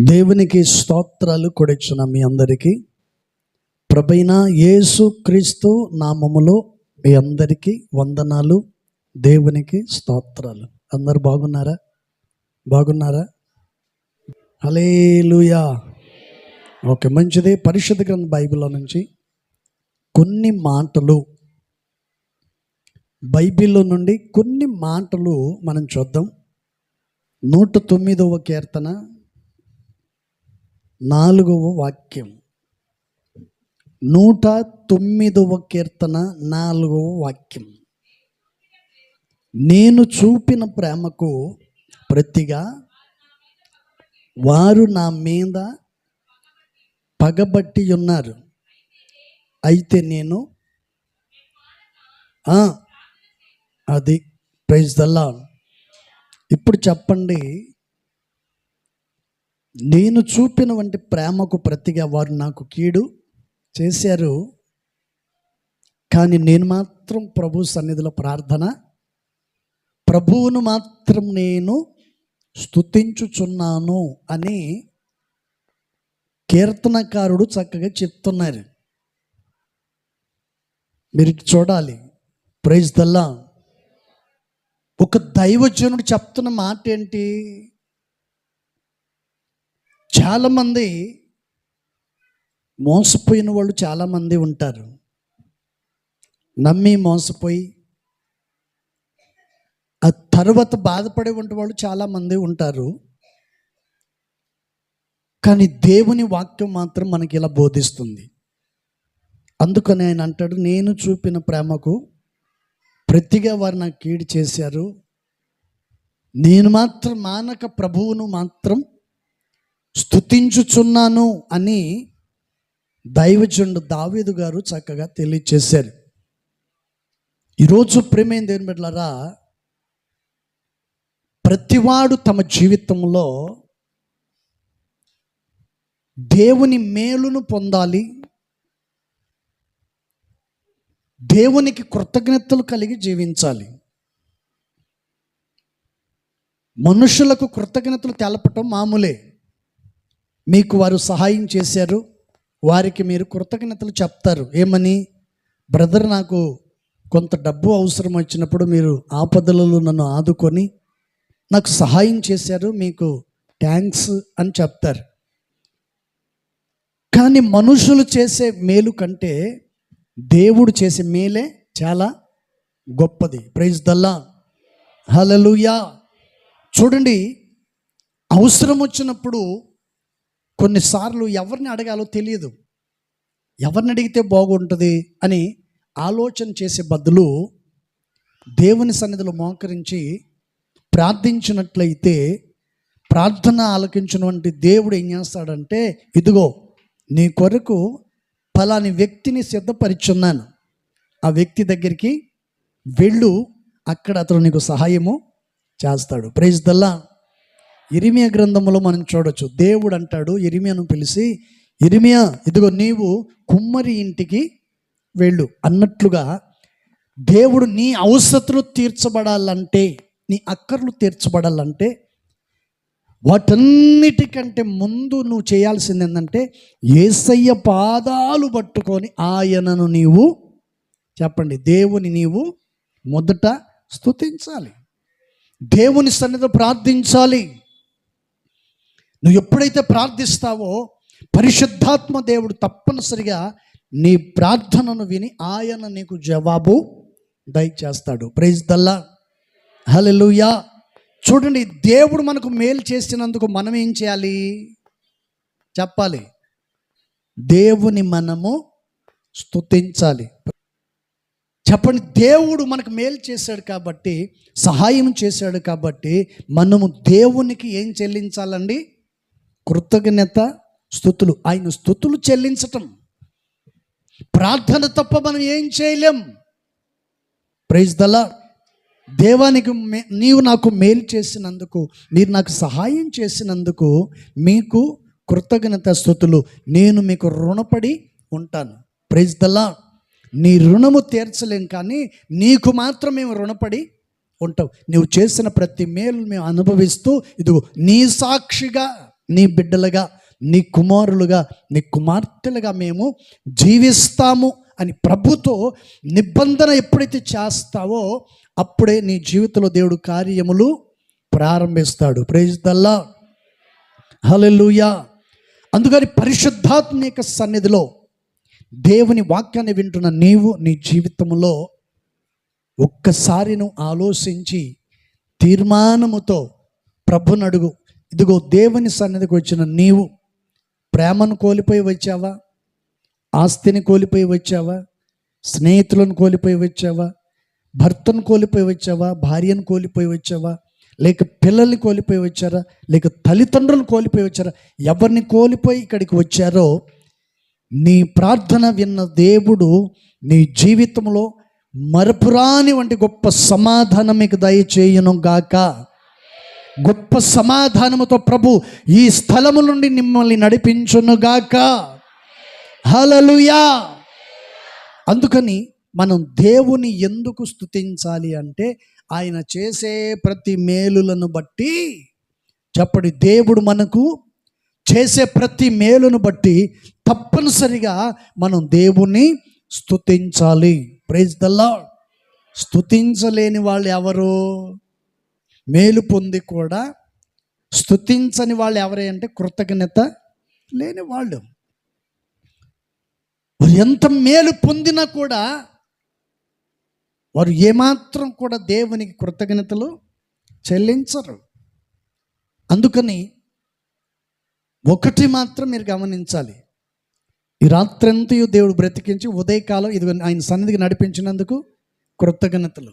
దేవునికి స్తోత్రాలు కొడిచిన మీ అందరికీ ప్రభైన యేసు క్రీస్తు నామములో మీ అందరికీ వందనాలు. దేవునికి స్తోత్రాలు. అందరు బాగున్నారా? హల్లెలూయా. ఓకే, మంచిది. పరిశుద్ధ గ్రంథ బైబిల్లో నుంచి కొన్ని మాటలు, బైబిల్లో నుండి కొన్ని మాటలు మనం చూద్దాం. 109వ కీర్తన 4వ వాక్యం. 109వ కీర్తన 4వ వాక్యం. నేను చూపిన ప్రేమకు ప్రతిగా వారు నా మీద పగబట్టి ఉన్నారు. అయితే నేను అది ప్రైజ్ ద లార్డ్. ఇప్పుడు చెప్పండి, నేను చూపిన వంటి ప్రేమకు ప్రతిగా వారు నాకు కీడు చేశారు, కానీ నేను మాత్రం ప్రభు సన్నిధిలో ప్రభువును మాత్రం నేను స్తుతించుచున్నాను అని కీర్తనకారుడు చక్కగా చెప్తున్నారు. మీరు చూడాలి. Praise the Lord. ఒక దైవజనుడు చెప్తున్న మాట ఏంటి? చాలామంది మోసపోయిన వాళ్ళు చాలామంది ఉంటారు. నమ్మి మోసపోయి ఆ తర్వాత బాధపడే వాళ్ళు చాలామంది ఉంటారు. కానీ దేవుని వాక్యం మాత్రం మనకి ఇలా బోధిస్తుంది. అందుకని ఆయన అంటాడు, నేను చూపిన ప్రేమకు ప్రతిగా వారు నాకు కీడు చేశారు, నేను మాత్రం మానక ప్రభువును మాత్రం స్తుతించుచున్నాను అని దైవజనుడు దావీదు గారు చక్కగా తెలియచేశారు. ఈరోజు ప్రేమైన దేవుని బిడ్డలారా, ప్రతివాడు తమ జీవితంలో దేవుని మేలును పొందాలి, దేవునికి కృతజ్ఞతలు కలిగి జీవించాలి. మనుషులకు కృతజ్ఞతలు తెలపటం మామూలే. మీకు వారు సహాయం చేశారు, వారికి మీరు కృతజ్ఞతలు చెప్తారు. ఏమని? బ్రదర్, నాకు కొంత డబ్బు అవసరం వచ్చినప్పుడు మీరు ఆపదలలో నన్ను ఆదుకొని నాకు సహాయం చేశారు, మీకు థ్యాంక్స్ అని చెప్తారు. కానీ మనుషులు చేసే మేలు కంటే దేవుడు చేసే మేలే చాలా గొప్పది. Praise the lord. హల్లెలూయా. చూడండి, అవసరం వచ్చినప్పుడు కొన్నిసార్లు ఎవరిని అడగాలో తెలియదు. ఎవరిని అడిగితే బాగుంటుంది అని ఆలోచన చేసే బదులు దేవుని సన్నిధిలో మోకరించి ప్రార్థించినట్లయితే ప్రార్థన ఆలకించినటువంటి దేవుడు ఏం చేస్తాడంటే, ఇదిగో నీ కొరకు ఫలాని వ్యక్తిని సిద్ధపరిచున్నాను, ఆ వ్యక్తి దగ్గరికి వెళ్ళు, అక్కడ అతను నీకు సహాయము చేస్తాడు. Praise the lord. ఇర్మీయా గ్రంథంలో మనం చూడొచ్చు. దేవుడు అంటాడు ఇర్మీయాను పిలిచి, ఇర్మీయా, ఇదిగో నీవు కుమ్మరి ఇంటికి వెళ్ళు అన్నట్లుగా దేవుడు నీ అవసరతలు తీర్చబడాలంటే, నీ అక్కర్లు తీర్చబడాలంటే వాటన్నిటికంటే ముందు నువ్వు చేయాల్సింది ఏంటంటే యేసయ్య పాదాలు పట్టుకొని ఆయనను నీవు చెప్పండి, దేవుని నీవు మొదట స్తుతించాలి, దేవుని సన్నిధిలో ప్రార్థించాలి. నువ్వు ఎప్పుడైతే ప్రార్థిస్తావో పరిశుద్ధాత్మ దేవుడు తప్పనిసరిగా నీ ప్రార్థనను విని ఆయన నీకు జవాబు దయచేస్తాడు. Praise the lord. హల్లెలూయా. చూడండి, దేవుడు మనకు మేలు చేసినందుకు మనం ఏం చేయాలి చెప్పాలి? దేవుని మనము స్తుతించాలి. చెప్పండి, దేవుడు మనకు మేలు చేశాడు కాబట్టి, సహాయం చేశాడు కాబట్టి మనము దేవునికి ఏం చెల్లించాలండి? కృతజ్ఞత స్తుతులు. ఆయన స్తుతులు చెల్లించటం. ప్రార్థన తప్ప మనం ఏం చేయలేం. Praise the Lord. దేవానికి నీవు నాకు మేలు చేసినందుకు, మీరు నాకు సహాయం చేసినందుకు మీకు కృతజ్ఞత స్తుతులు, నేను మీకు రుణపడి ఉంటాను. Praise the Lord. నీ రుణము తీర్చలేం, కానీ నీకు మాత్రం మేము రుణపడి ఉంటావు. నువ్వు చేసిన ప్రతి మేలు మేము అనుభవిస్తూ ఇదిగో నీ సాక్షిగా నీ బిడ్డలుగా, నీ కుమారులుగా, నీ కుమార్తెలుగా మేము జీవిస్తాము అని ప్రభుతో నిబంధన ఎప్పుడైతే చేస్తావో అప్పుడే నీ జీవితంలో దేవుడు కార్యములు ప్రారంభిస్తాడు. ప్రైజ్ ద లార్డ్, హల్లెలూయా. అందుకని పరిశుద్ధాత్మ సన్నిధిలో దేవుని వాక్యాన్ని వింటున్న నీవు నీ జీవితంలో ఒక్కసారి నువ్వు ఆలోచించి తీర్మానముతో ప్రభుని అడుగు. ఇదిగో దేవుని సన్నిధికి వచ్చిన నీవు ప్రేమను కోల్పోయి వచ్చావా? ఆస్తిని కోల్పోయి వచ్చావా? స్నేహితులను కోల్పోయి వచ్చావా? భర్తను కోల్పోయి వచ్చావా? భార్యను కోల్పోయి వచ్చావా? లేక పిల్లల్ని కోల్పోయి వచ్చారా? లేక తల్లిదండ్రులు కోల్పోయి వచ్చారా? ఎవరిని కోల్పోయి ఇక్కడికి వచ్చారో నీ ప్రార్థన విన్న దేవుడు నీ జీవితంలో మరపురాని వంటి గొప్ప సమాధానం మీకు దయచేయును గాక. గొప్ప సమాధానముతో ప్రభు ఈ స్థలము నుండి మిమ్మల్ని నడిపించును గాక. హల్లెలూయా. అందుకని మనం దేవుని ఎందుకు స్తుతించాలి అంటే ఆయన చేసే ప్రతి మేలులను బట్టి, చెప్పండి, దేవుడు మనకు చేసే ప్రతి మేలును బట్టి తప్పనిసరిగా మనం దేవుని స్తుతించాలి. Praise the lord. స్తుతించలేని వాళ్ళు ఎవరు? మేలు పొంది కూడా స్తుతించని వాళ్ళు ఎవరే అంటే కృతజ్ఞత లేని వాళ్ళు. వారు ఎంత మేలు పొందినా కూడా వారు ఏమాత్రం కూడా దేవునికి కృతజ్ఞతలు చెల్లించరు. అందుకని ఒకటి మాత్రం మీరు గమనించాలి, ఈ రాత్రంతయు దేవుడు బ్రతికించి ఉదయకాలం ఇది ఆయన సన్నిధికి నడిపించినందుకు కృతజ్ఞతలు.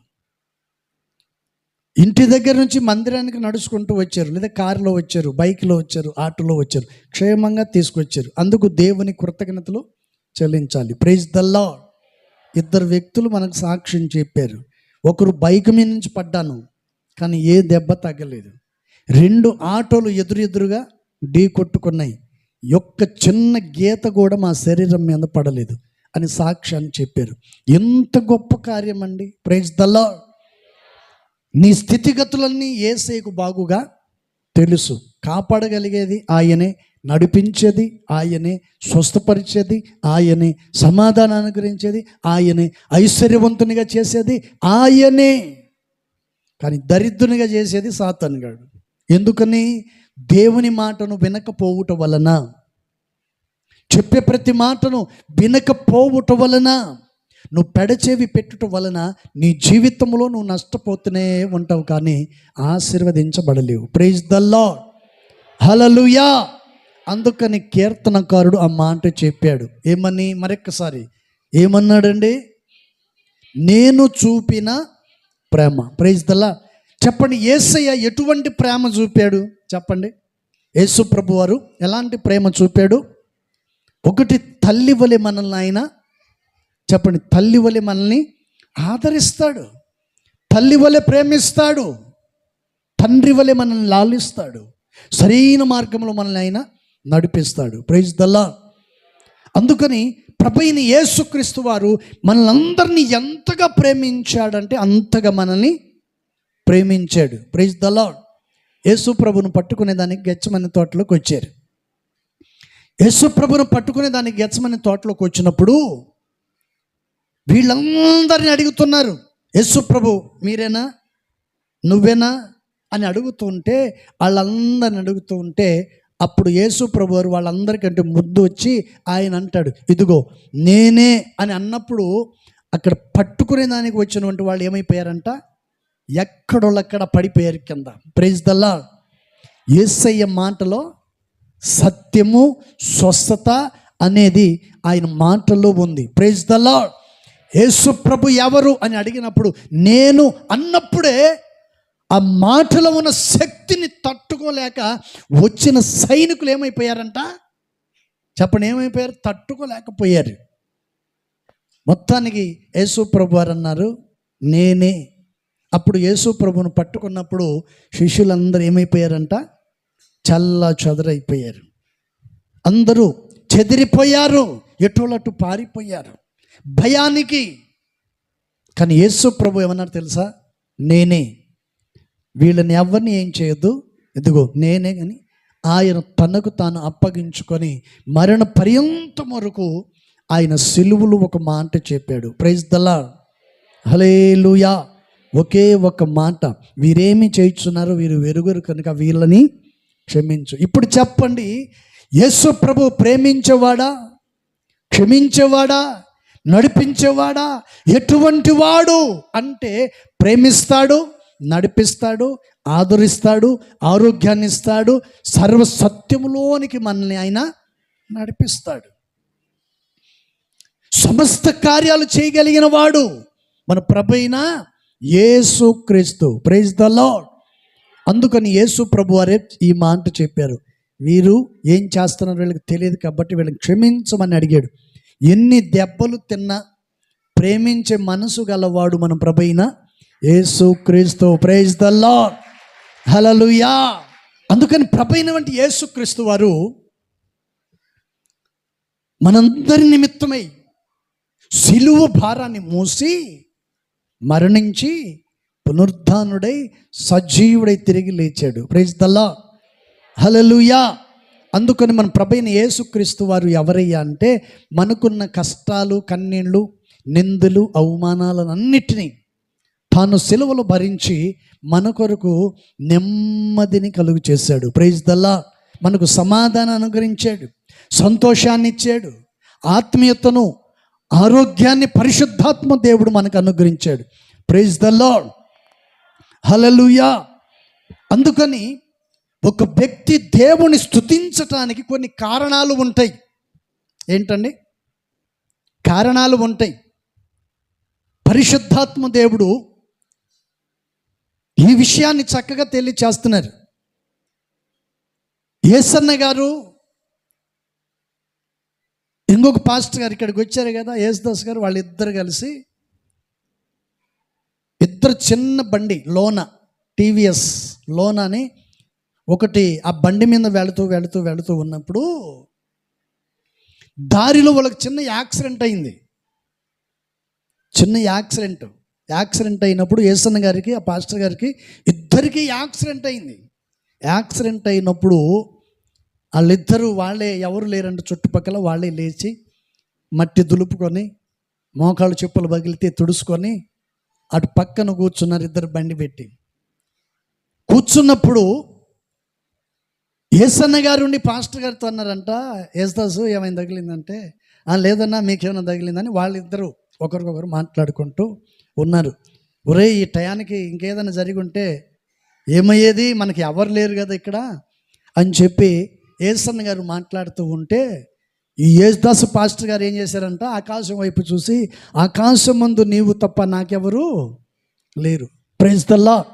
ఇంటి దగ్గర నుంచి మందిరానికి నడుచుకుంటూ వచ్చారు, లేదా కారులో వచ్చారు, బైక్లో వచ్చారు, ఆటోలో వచ్చారు, క్షేమంగా తీసుకొచ్చారు, అందుకు దేవుని కృతజ్ఞతలు చెల్లించాలి. Praise the Lord. ఇద్దరు వ్యక్తులు మనకు సాక్ష్యం చెప్పారు. ఒకరు బైక్ మీద నుంచి పడ్డాను కానీ ఏ దెబ్బ తగ్గలేదు. 2 ఆటోలు ఎదురుగా ఢీ కొట్టుకున్నాయి, ఒక్క చిన్న గీత కూడా మా శరీరం మీద పడలేదు అని సాక్ష్యాన్ని చెప్పారు. ఎంత గొప్ప కార్యం అండి. Praise the Lord. నీ స్థితిగతులన్నీ యేసయ్యకు బాగుగా తెలుసు. కాపాడగలిగేది ఆయనే, నడిపించేది ఆయనే, స్వస్థపరిచేది ఆయనే, సమాధానాన్ని అనుగ్రహించేది ఆయనే, ఐశ్వర్యవంతునిగా చేసేది ఆయనే. కానీ దరిద్రునిగా చేసేది సాతానుగాడు. ఎందుకని? దేవుని మాటను వినకపోవుట వలన, చెప్పే ప్రతి మాటను వినకపోవుట వలన, నువ్వు పెడచెవి పెట్టుట వలన నీ జీవితంలో నువ్వు నష్టపోతూనే ఉంటావు కానీ ఆశీర్వదించబడలేవు. ప్రైజ్ ద లార్డ్, హల్లెలూయా. అందుకని కీర్తనకారుడు ఆ మాట చెప్పాడు. ఏమని? మరొక్కసారి ఏమన్నాడండి? నేను చూపిన ప్రేమ. Praise the lord. చెప్పండి, యేసయ్య ఎటువంటి ప్రేమ చూపాడు? చెప్పండి, యేసు ప్రభు వారు ఎలాంటి ప్రేమ చూపాడు? ఒకటి, తల్లి వలె మనల్ని ఆయన, చెప్పండి, తల్లి వలె మనల్ని ఆదరిస్తాడు, తల్లి వలె ప్రేమిస్తాడు, తండ్రి వలె మనల్ని లాలిస్తాడు, సరైన మార్గంలో మనల్ని ఆయన నడిపిస్తాడు. Praise the Lord. అందుకని ప్రభువైన యేసుక్రీస్తు వారు మనల్ని ఎంతగా ప్రేమించాడంటే అంతగా మనల్ని ప్రేమించాడు. Praise the lord. యేసు ప్రభును పట్టుకునే దానికి గెత్సేమనే తోటలోకి వచ్చారు. యేసు ప్రభును పట్టుకునే దానికి గెత్సేమనే తోటలోకి వచ్చినప్పుడు వీళ్ళందరినీ అడుగుతున్నారు, యేసు ప్రభు మీరేనా, నువ్వేనా అని అడుగుతుంటే, వాళ్ళందరిని అడుగుతూ ఉంటే అప్పుడు యేసు ప్రభు వారు వాళ్ళందరికంటే ముందు వచ్చి ఆయన అంటాడు, ఇదిగో నేనే అని అన్నప్పుడు అక్కడ పట్టుకునే దానికి వచ్చినటువంటి వాళ్ళు ఏమైపోయారంట? ఎక్కడోళ్ళక్కడ పడిపోయారు కింద. Praise the lord. యేసయ్య మాటలో సత్యము, స్వస్థత అనేది ఆయన మాటల్లో ఉంది. Praise the lord. యేసు ప్రభు ఎవరు అని అడిగినప్పుడు నేను అన్నప్పుడే ఆ మాటలో ఉన్న శక్తిని తట్టుకోలేక వచ్చిన సైనికులు ఏమైపోయారంట? చెప్పండి, ఏమైపోయారు? తట్టుకోలేకపోయారు. మొత్తానికి యేసు ప్రభు వారు అన్నారు నేనే. అప్పుడు యేసు ప్రభువును పట్టుకున్నప్పుడు శిష్యులందరూ ఏమైపోయారంట? చల్లా చెదరైపోయారు. అందరూ చెదిరిపోయారు, ఎటోలట్టు పారిపోయారు భయానికి. కానీ యేసు ప్రభు ఏమన్నారు తెలుసా? నేనే, వీళ్ళని ఎవరిని ఏం చేయొద్దు, ఇదిగో నేనే అని ఆయన తనకు తాను అప్పగించుకొని మరణ పర్యంతం వరకు ఆయన సిలువలో ఒక మాట చెప్పాడు. ప్రైజ్ ద లార్డ్, హల్లెలూయా. ఒకే ఒక మాట, వీరేమి చేయుచున్నారో వీరు వెరుగురు కనుక వీళ్ళని క్షమించు. ఇప్పుడు చెప్పండి, యేసు ప్రభు ప్రేమించేవాడా, క్షమించేవాడా, నడిపించేవాడా? ఎటువంటి వాడు అంటే ప్రేమిస్తాడు, నడిపిస్తాడు, ఆదరిస్తాడు, ఆరోగ్యాన్ని ఇస్తాడు, సర్వసత్యములోనికి మనల్ని ఆయన నడిపిస్తాడు. సమస్త కార్యాలు చేయగలిగిన వాడు మన ప్రభువైన యేసుక్రీస్తు. Praise the Lord. అందుకని యేసు ప్రభు వారే ఈ మాట చెప్పారు, వీరు ఏం చేస్తున్నారో వీళ్ళకి తెలియదు కాబట్టి వీళ్ళని క్షమించమని అడిగాడు. ఎన్ని దెబ్బలు తిన్నా ప్రేమించే మనసు గలవాడు మన ప్రభువైన యేసుక్రీస్తు. ప్రైజ్ ద లార్డ్, హల్లెలూయా. అందుకని ప్రభువైనటువంటి యేసుక్రీస్తు వారు మనందరి నిమిత్తమై సిలువ భారాన్ని మోసి మరణించి పునరుద్ధానుడై సజీవుడై తిరిగి లేచాడు. ప్రైజ్ ద లార్డ్, హల్లెలూయా. అందుకని మన ప్రభువైన యేసుక్రీస్తు వారు ఎవరయ్యా అంటే మనకున్న కష్టాలు, కన్నీళ్ళు, నిందలు, అవమానాలన్నిటినీ తాను సిలువలో భరించి మన కొరకు నెమ్మదిని కలుగు చేశాడు. Praise the Lord. మనకు సమాధానం అనుగ్రహించాడు, సంతోషాన్ని ఇచ్చాడు, ఆత్మీయతను, ఆరోగ్యాన్ని పరిశుద్ధాత్మ దేవుడు మనకు అనుగ్రహించాడు. ప్రైజ్ ద లార్డ్, హల్లెలూయా. అందుకని ఒక వ్యక్తి దేవుని స్తుతించటానికి కొన్ని కారణాలు ఉంటాయి. ఏంటండి? కారణాలు ఉంటాయి. పరిశుద్ధాత్మ దేవుడు ఈ విషయాన్ని చక్కగా తెలియచేస్తున్నారు. యేసన్న గారు ఇంకొక పాస్టర్ గారు ఇక్కడికి వచ్చారు కదా, యేసుదాస్ గారు, వాళ్ళిద్దరు కలిసి ఇద్దరు చిన్న బండి లోన, టీవీఎస్ లోన అని ఒకటి, ఆ బండి మీద వెళుతూ ఉన్నప్పుడు దారిలో వాళ్ళకి చిన్న యాక్సిడెంట్ అయింది. చిన్న యాక్సిడెంట్ అయినప్పుడు యేసన్న గారికి, ఆ పాస్టర్ గారికి ఇద్దరికి యాక్సిడెంట్ అయింది. యాక్సిడెంట్ అయినప్పుడు వాళ్ళిద్దరూ, వాళ్ళే ఎవరు లేరంటే చుట్టుపక్కల, వాళ్ళే లేచి మట్టి దులుపుకొని మోకాళ్ళు చెప్పులు పగిలితే తుడుచుకొని అటు పక్కన కూర్చున్నారు. ఇద్దరు బండి పెట్టి కూర్చున్నప్పుడు యేసన్న గారు ఉండి పాస్టర్ గారితో అన్నారంట, యేసుదాసు ఏమైనా తగిలిందంటే, లేదన్నా మీకేమైనా తగిలిందని వాళ్ళిద్దరూ ఒకరికొకరు మాట్లాడుకుంటూ ఉన్నారు. ఒరే, ఈ టయానికి ఇంకేదైనా జరిగి ఉంటే ఏమయ్యేది, మనకి ఎవరు లేరు కదా ఇక్కడ అని చెప్పి యేసన్న గారు మాట్లాడుతూ ఉంటే, ఈ యేసుదాసు పాస్టర్ గారు ఏం చేశారంట, ఆకాశం వైపు చూసి, ఆకాశం ముందు నీవు తప్ప నాకెవరు లేరు. Praise the Lord.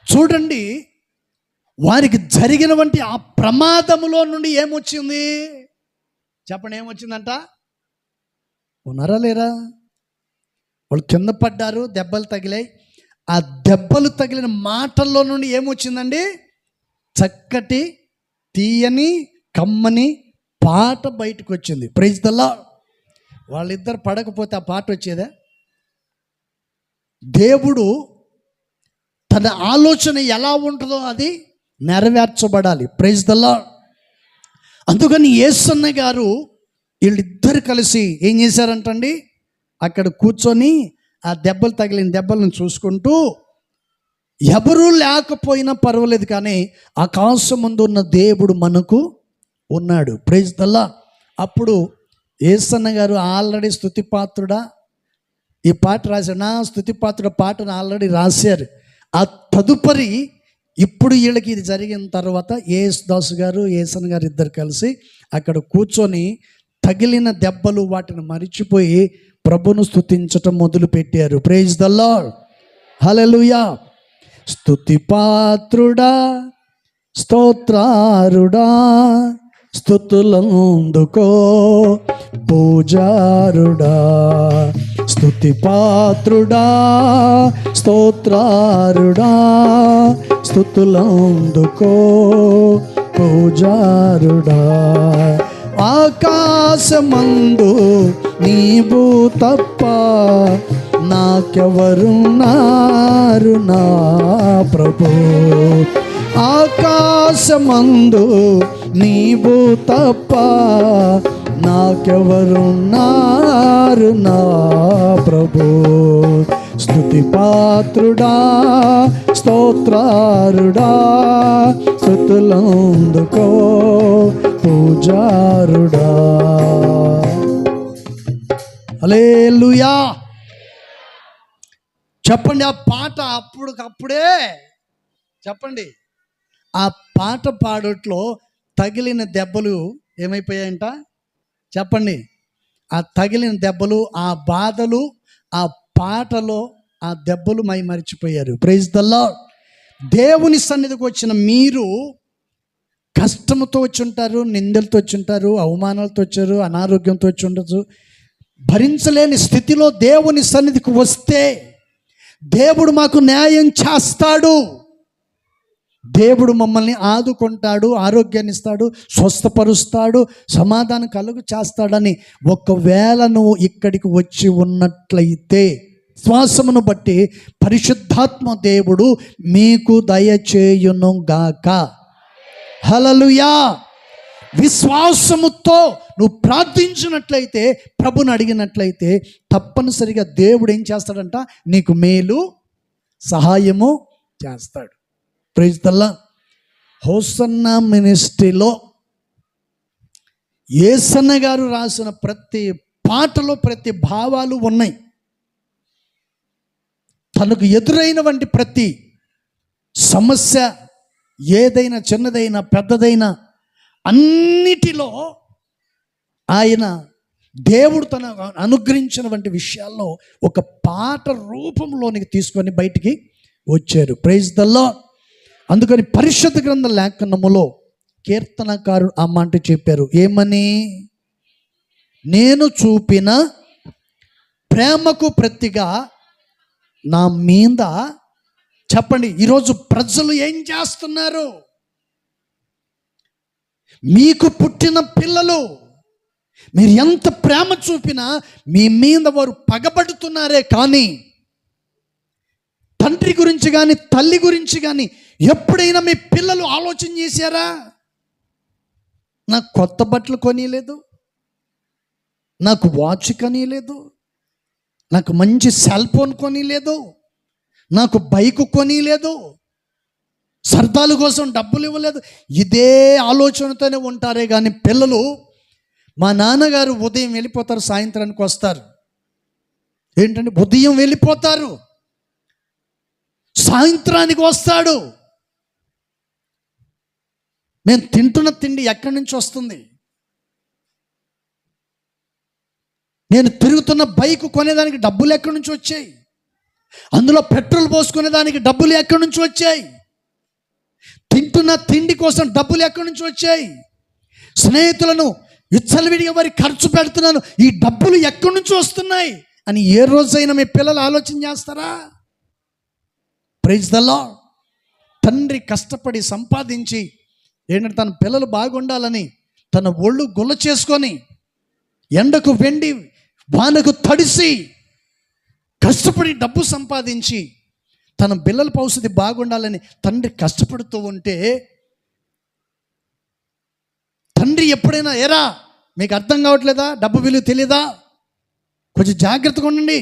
చూడండి, వారికి జరిగినటువంటి ఆ ప్రమాదములో నుండి ఏమొచ్చింది చెప్పండి? ఏమొచ్చిందంట? ఉన్నారా లేరా? వాళ్ళు కింద పడ్డారు, దెబ్బలు తగిలాయి. ఆ దెబ్బలు తగిలిన మాటల్లో నుండి ఏమొచ్చిందండి? చక్కటి, తీయని, కమ్మని పాట బయటకు వచ్చింది. Praise the Lord. వాళ్ళిద్దరు పడకపోతే ఆ పాట వచ్చేదా? దేవుడు తన ఆలోచన ఎలా ఉంటుందో అది నెరవేర్చబడాలి. Praise the Lord. అందుకని యేసన్న గారు వీళ్ళిద్దరు కలిసి ఏం చేశారంటండి, అక్కడ కూర్చొని ఆ దెబ్బలు తగిలిన దెబ్బలను చూసుకుంటూ, ఎవరూ లేకపోయినా పర్వాలేదు కానీ ఆకాశం ముందు ఉన్న దేవుడు మనకు ఉన్నాడు. Praise the Lord. అప్పుడు యేసన్న గారు ఆల్రెడీ స్తుతిపాత్రుడా ఈ పాట రాశారు, నా స్తుతిపాత్రుడ పాటను ఆల్రెడీ రాశారు. ఆ తదుపరి ఇప్పుడు వీళ్ళకి ఇది జరిగిన తర్వాత యేసుదాసు గారు, యేసన్న గారు ఇద్దరు కలిసి అక్కడ కూర్చొని తగిలిన దెబ్బలు వాటిని మరిచిపోయి ప్రభును స్తుతించటం మొదలు పెట్టారు. ప్రైజ్ ద లార్డ్, హల్లెలూయా. స్తుతిపాత్రుడా, స్తోత్రారుడా, స్తుతులందుకో పూజారుడా. స్తుతిపాత్రుడా, స్తోత్రారుడా, స్తుతులందుకో పూజారుడా. ఆకాశమందు నీవు తప్ప నాకెవరున్నారు నా ప్రభు. ఆకాశమందు నీవు తప్ప నాకెవరున్నారు నా ప్రభు. స్తుతి పాత్రుడా, స్తోత్రారుడా, స్తుతులందుకో పూజారుడా. హల్లెలూయా. చెప్పండి, ఆ పాట అప్పుడే చెప్పండి. ఆ పాట పాడట్లో తగిలిన దెబ్బలు ఏమైపోయాయంట చెప్పండి. ఆ తగిలిన దెబ్బలు, ఆ బాధలు, ఆ పాటలో ఆ దెబ్బలు మరిచిపోయారు. Praise the Lord. దేవుని సన్నిధికి వచ్చిన మీరు కష్టంతో వచ్చి ఉంటారు, నిందలతో వచ్చి ఉంటారు, అవమానాలతో వచ్చారు, అనారోగ్యంతో వచ్చి ఉండొచ్చు. భరించలేని స్థితిలో దేవుని సన్నిధికి వస్తే దేవుడు మాకు న్యాయం చేస్తాడు. దేవుడు మమ్మల్ని ఆదుకుంటాడు, ఆరోగ్యాన్ని ఇస్తాడు, స్వస్థపరుస్తాడు, సమాధానం కలుగు చేస్తాడని ఒకవేళ నువ్వు ఇక్కడికి వచ్చి ఉన్నట్లయితే విశ్వాసమును బట్టి పరిశుద్ధాత్మ దేవుడు మీకు దయచేయును గాక. హల్లెలూయా. విశ్వాసముతో నువ్వు ప్రార్థించినట్లయితే, ప్రభుని అడిగినట్లయితే తప్పనిసరిగా దేవుడు ఏం చేస్తాడంట, నీకు మేలు సహాయము చేస్తాడు. Praise the lord. హోసన్న మినిస్ట్రీలో యేసన్న గారు రాసిన ప్రతి పాటలో ప్రతి భావాలు ఉన్నాయి. తనకు ఎదురైనటువంటి ప్రతి సమస్య, ఏదైనా చిన్నదైనా పెద్దదైనా, అన్నిటిలో ఆయన దేవుడు తన అనుగ్రహించినటువంటి విషయాల్లో ఒక పాట రూపంలోనికి తీసుకొని బయటికి వచ్చారు. Praise the Lord. అందుకని పరిశుద్ధ గ్రంథ లేఖనములో కీర్తనకారుడు ఆ మాట చెప్పారు. ఏమని? నేను చూపిన ప్రేమకు ప్రతిగా నా మీద. చెప్పండి, ఈరోజు ప్రజలు ఏం చేస్తున్నారు? మీకు పుట్టిన పిల్లలు మీరు ఎంత ప్రేమ చూపినా మీ మీద వారు పగబడుతున్నారే కానీ తండ్రి గురించి కానీ తల్లి గురించి కానీ ఎప్పుడైనా మీ పిల్లలు ఆలోచన చేశారా? నాకు కొత్త బట్టలు కొనియలేదు, నాకు వాచ్ కొనియలేదు, నాకు మంచి సెల్ ఫోన్ కొనియలేదు, నాకు బైక్ కొనియలేదు, సరదాల కోసం డబ్బులు ఇవ్వలేదు. ఇదే ఆలోచనతోనే ఉంటారే కానీ పిల్లలు, మా నాన్నగారు ఉదయం వెళ్ళిపోతారు, సాయంత్రానికి వస్తారు. ఏంటంటే ఉదయం వెళ్ళిపోతారు, సాయంత్రానికి వస్తాడు. నేను తింటున్న తిండి ఎక్కడి నుంచి వస్తుంది? నేను తిరుగుతున్న బైక్ కొనేదానికి డబ్బులు ఎక్కడి నుంచి వచ్చాయి? అందులో పెట్రోల్ పోసుకునేదానికి డబ్బులు ఎక్కడి నుంచి వచ్చాయి? తింటున్న తిండి కోసం డబ్బులు ఎక్కడి నుంచి వచ్చాయి? స్నేహితులను విచ్చలవిడిగా వారి ఖర్చు పెడుతున్నాను, ఈ డబ్బులు ఎక్కడి నుంచి వస్తున్నాయి అని ఏ రోజైనా మీ పిల్లలు ఆలోచన చేస్తారా? Praise the Lord. తండ్రి కష్టపడి సంపాదించి ఏంటంటే తన పిల్లలు బాగుండాలని తన ఒళ్ళు గుల్ల చేసుకొని ఎండకు వెండి వానకు తడిసి కష్టపడి డబ్బు సంపాదించి తన పిల్లల పరిస్థితి బాగుండాలని తండ్రి కష్టపడుతూ ఉంటే తండ్రి ఎప్పుడైనా ఏరా మీకు అర్థం కావట్లేదా, డబ్బు విలువ తెలియదా, కొంచెం జాగ్రత్తగా ఉండండి,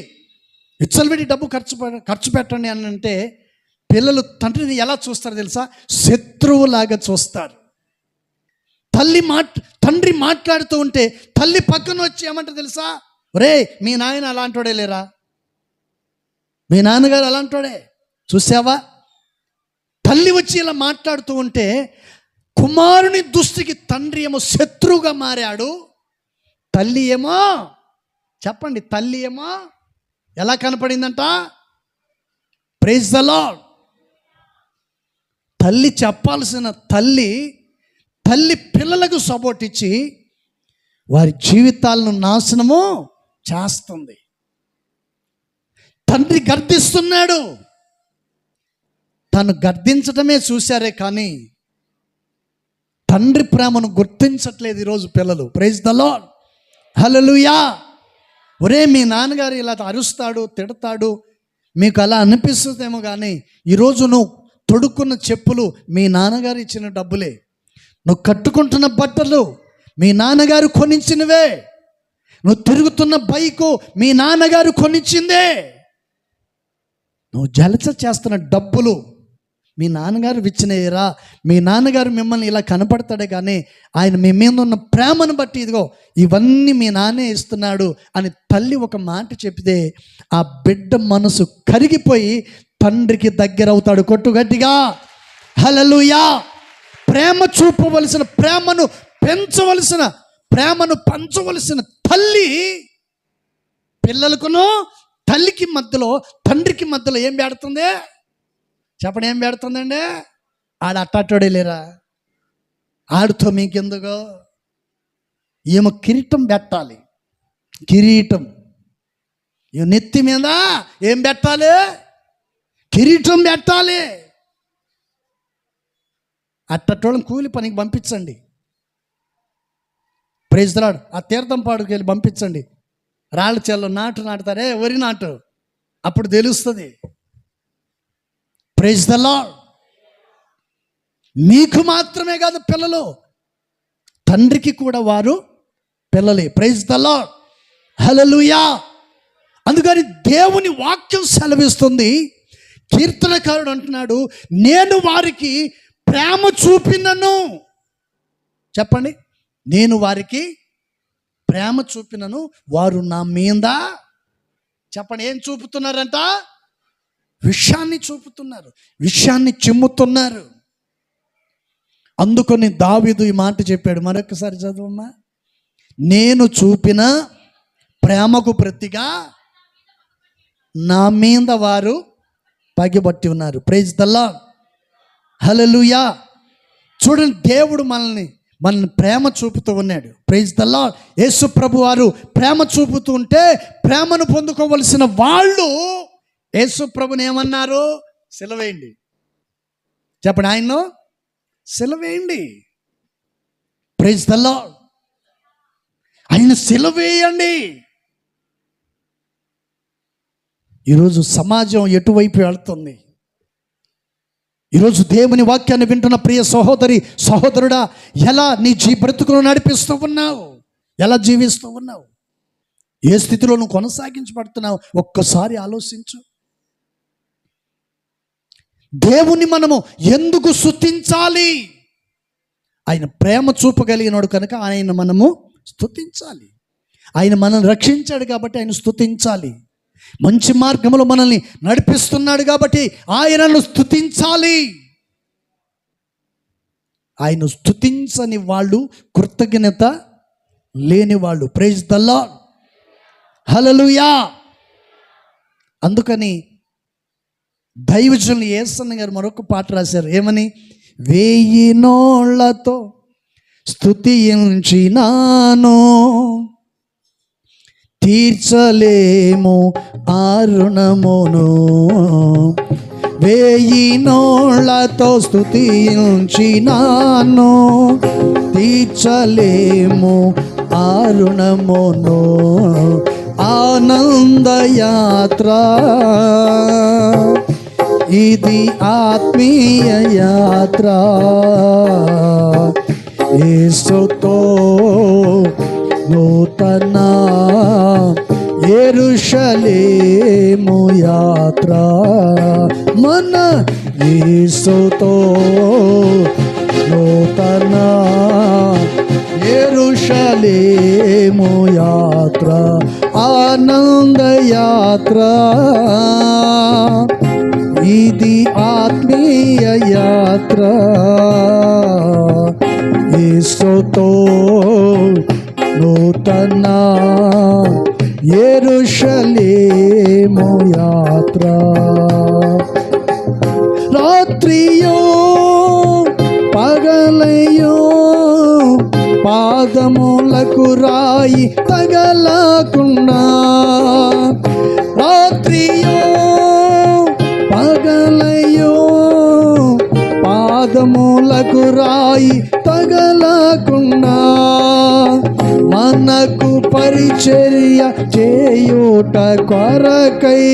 విచ్చలవిడి డబ్బు ఖర్చు పెట్టండి అని అంటే పిల్లలు తండ్రిని ఎలా చూస్తారు తెలుసా? శత్రువులాగా చూస్తారు. తండ్రి మాట్లాడుతూ ఉంటే తల్లి పక్కన వచ్చి ఏమంటారు తెలుసా? ఒరే మీ నాయన అలాంటోడే లేరా, మీ నాన్నగారు అలాంటోడే చూసావా? తల్లి వచ్చి ఇలా మాట్లాడుతూ ఉంటే కుమారుని దృష్టికి తండ్రి ఏమో శత్రువుగా మారాడు, తల్లి ఏమో చెప్పండి, తల్లి ఏమో ఎలా కనపడిందంట? Praise the lord. తల్లి చెప్పాల్సిన తల్లి పిల్లలకు సపోర్ట్ ఇచ్చి వారి జీవితాలను నాశనము చేస్తుంది. తండ్రి గర్దిస్తున్నాడు, తను గర్దించడమే చూశారే కానీ తండ్రి ప్రేమను గుర్తించట్లేదు ఈరోజు పిల్లలు. Praise the lord. హల్లెలూయా. ఒరే మీ నాన్నగారు ఇలా అరుస్తాడు, తిడతాడు, మీకు అలా అనిపిస్తుందేమో కానీ ఈరోజు నువ్వు తొడుక్కున్న చెప్పులు మీ నాన్నగారు ఇచ్చిన డబ్బులే. నువ్వు కట్టుకుంటున్న బట్టలు మీ నాన్నగారు కొనిచ్చినవే. నువ్వు తిరుగుతున్న బైకు మీ నాన్నగారు కొనిచ్చిందే. నువ్వు జలస చేస్తున్న డబ్బులు మీ నాన్నగారు ఇచ్చినయ్యరా. మీ నాన్నగారు మిమ్మల్ని ఇలా కనపడతాడే కానీ ఆయన మీ మీద ఉన్న ప్రేమను బట్టి ఇదిగో ఇవన్నీ మీ నాన్నే ఇస్తున్నాడు అని తల్లి ఒక మాట చెప్తే ఆ బిడ్డ మనసు కరిగిపోయి తండ్రికి దగ్గర అవుతాడు. కొట్టు గట్టిగా హల్లెలూయా. ప్రేమ చూపవలసిన, ప్రేమను పెంచవలసిన, ప్రేమను పంచవలసిన తల్లి పిల్లలకును తల్లికి మధ్యలో, తండ్రికి మధ్యలో ఏం పెడుతుంది చెప్పండి? ఏం పెడుతుందండి? ఆడ అట్టాటోడే లేరా, ఆడితో మీకెందుకో. ఏమో కిరీటం పెట్టాలి, కిరీటం నెత్తి మీద ఏం పెట్టాలి? కిరీటం పెట్టాలి. అట్టటోళ్ళని కూలి పనికి పంపించండి. Praise the Lord. ఆ తీర్థం పాడుకు వెళ్ళి పంపించండి. రాళ్ళ చెల్లో నాటుతారే, వరి నాటు, అప్పుడు తెలుస్తుంది. Praise the lord. మీకు మాత్రమే కాదు పిల్లలు, తండ్రికి కూడా వారు పిల్లలే. Praise the lord. హల్లెలూయా. అందుకని దేవుని వాక్యం సెలవిస్తుంది, కీర్తనకారుడు అంటున్నాడు, నేను వారికి ప్రేమ చూపినను. చెప్పండి, నేను వారికి ప్రేమ చూపినను, వారు నా మీద చెప్పండి ఏం చూపుతున్నారంట? విషయాన్ని చూపుతున్నారు, విషయాన్ని చిమ్ముతున్నారు. అందుకని దావీదు ఈ మాట చెప్పాడు. మరొకసారి చదవమ్మా. నేను చూపిన ప్రేమకు ప్రతిగా నా మీద వారు పగిబట్టి ఉన్నారు. Praise the lord. హల్లెలూయా. చూడండి, దేవుడు మనల్ని ప్రేమ చూపుతూ ఉన్నాడు. Praise the lord. యేసు ప్రభు వారు ప్రేమ చూపుతూ ఉంటే ప్రేమను పొందుకోవలసిన వాళ్ళు యేసు ప్రభుని ఏమన్నారు? సిలువేయండి. చెప్పండి, ఆయన్ను సిలువేయండి. Praise the lord. ఆయన సిలువేయండి. ఈరోజు సమాజం ఎటువైపు వెళ్తుంది? ఈరోజు దేవుని వాక్యాన్ని వింటున్న ప్రియ సహోదరి సహోదరుడా, ఎలా నీ బ్రతుకును నడిపిస్తూ ఉన్నావు? ఎలా జీవిస్తూ ఉన్నావు? ఏ స్థితిలో నువ్వు కొనసాగించబడుతున్నావు? ఒక్కసారి ఆలోచించు. దేవుని మనము ఎందుకు స్తుతించాలి? ఆయన ప్రేమ చూపగలిగినాడు కనుక ఆయన మనము స్తుతించాలి. ఆయన మనల్ని రక్షించాడు కాబట్టి ఆయన స్తుతించాలి. మంచి మార్గంలో మనల్ని నడిపిస్తున్నాడు కాబట్టి ఆయనను స్తుతించాలి. ఆయన స్తుతించని వాళ్ళు కృతజ్ఞత లేని వాళ్ళు. Praise the lord. హల్లెలూయా. అందుకని దైవజనులు యేసన్న గారు మరొక పాట రాశారు. ఏమని? 1000 నోళ్లతో స్తుతించినాను, తీర్చలేము ఆ రుణమును. 1000 నోళ్లతో స్తుతించినాను, తీర్చలేము ఆ రుణమును. ఆనందయాత్ర ఇది, ఆత్మీయ యాత్ర. యేసుతో నూతన యెరూషలేము యాత్ర. మన యేసుతో నూతన యెరూషలేము యాత్ర. ఆనంద యాత్ర ఇది, ఆత్మీయ యాత్ర. యేసుతో నూతన యెరూషలేము యాత్ర. రాత్రియో పగలయో పాదములకు రాయి తగలకుండా, రాత్రియో పగలయో పాదములకు రాయి తగలకుండా, మనకు పరిచర్య చేయుట కొరకై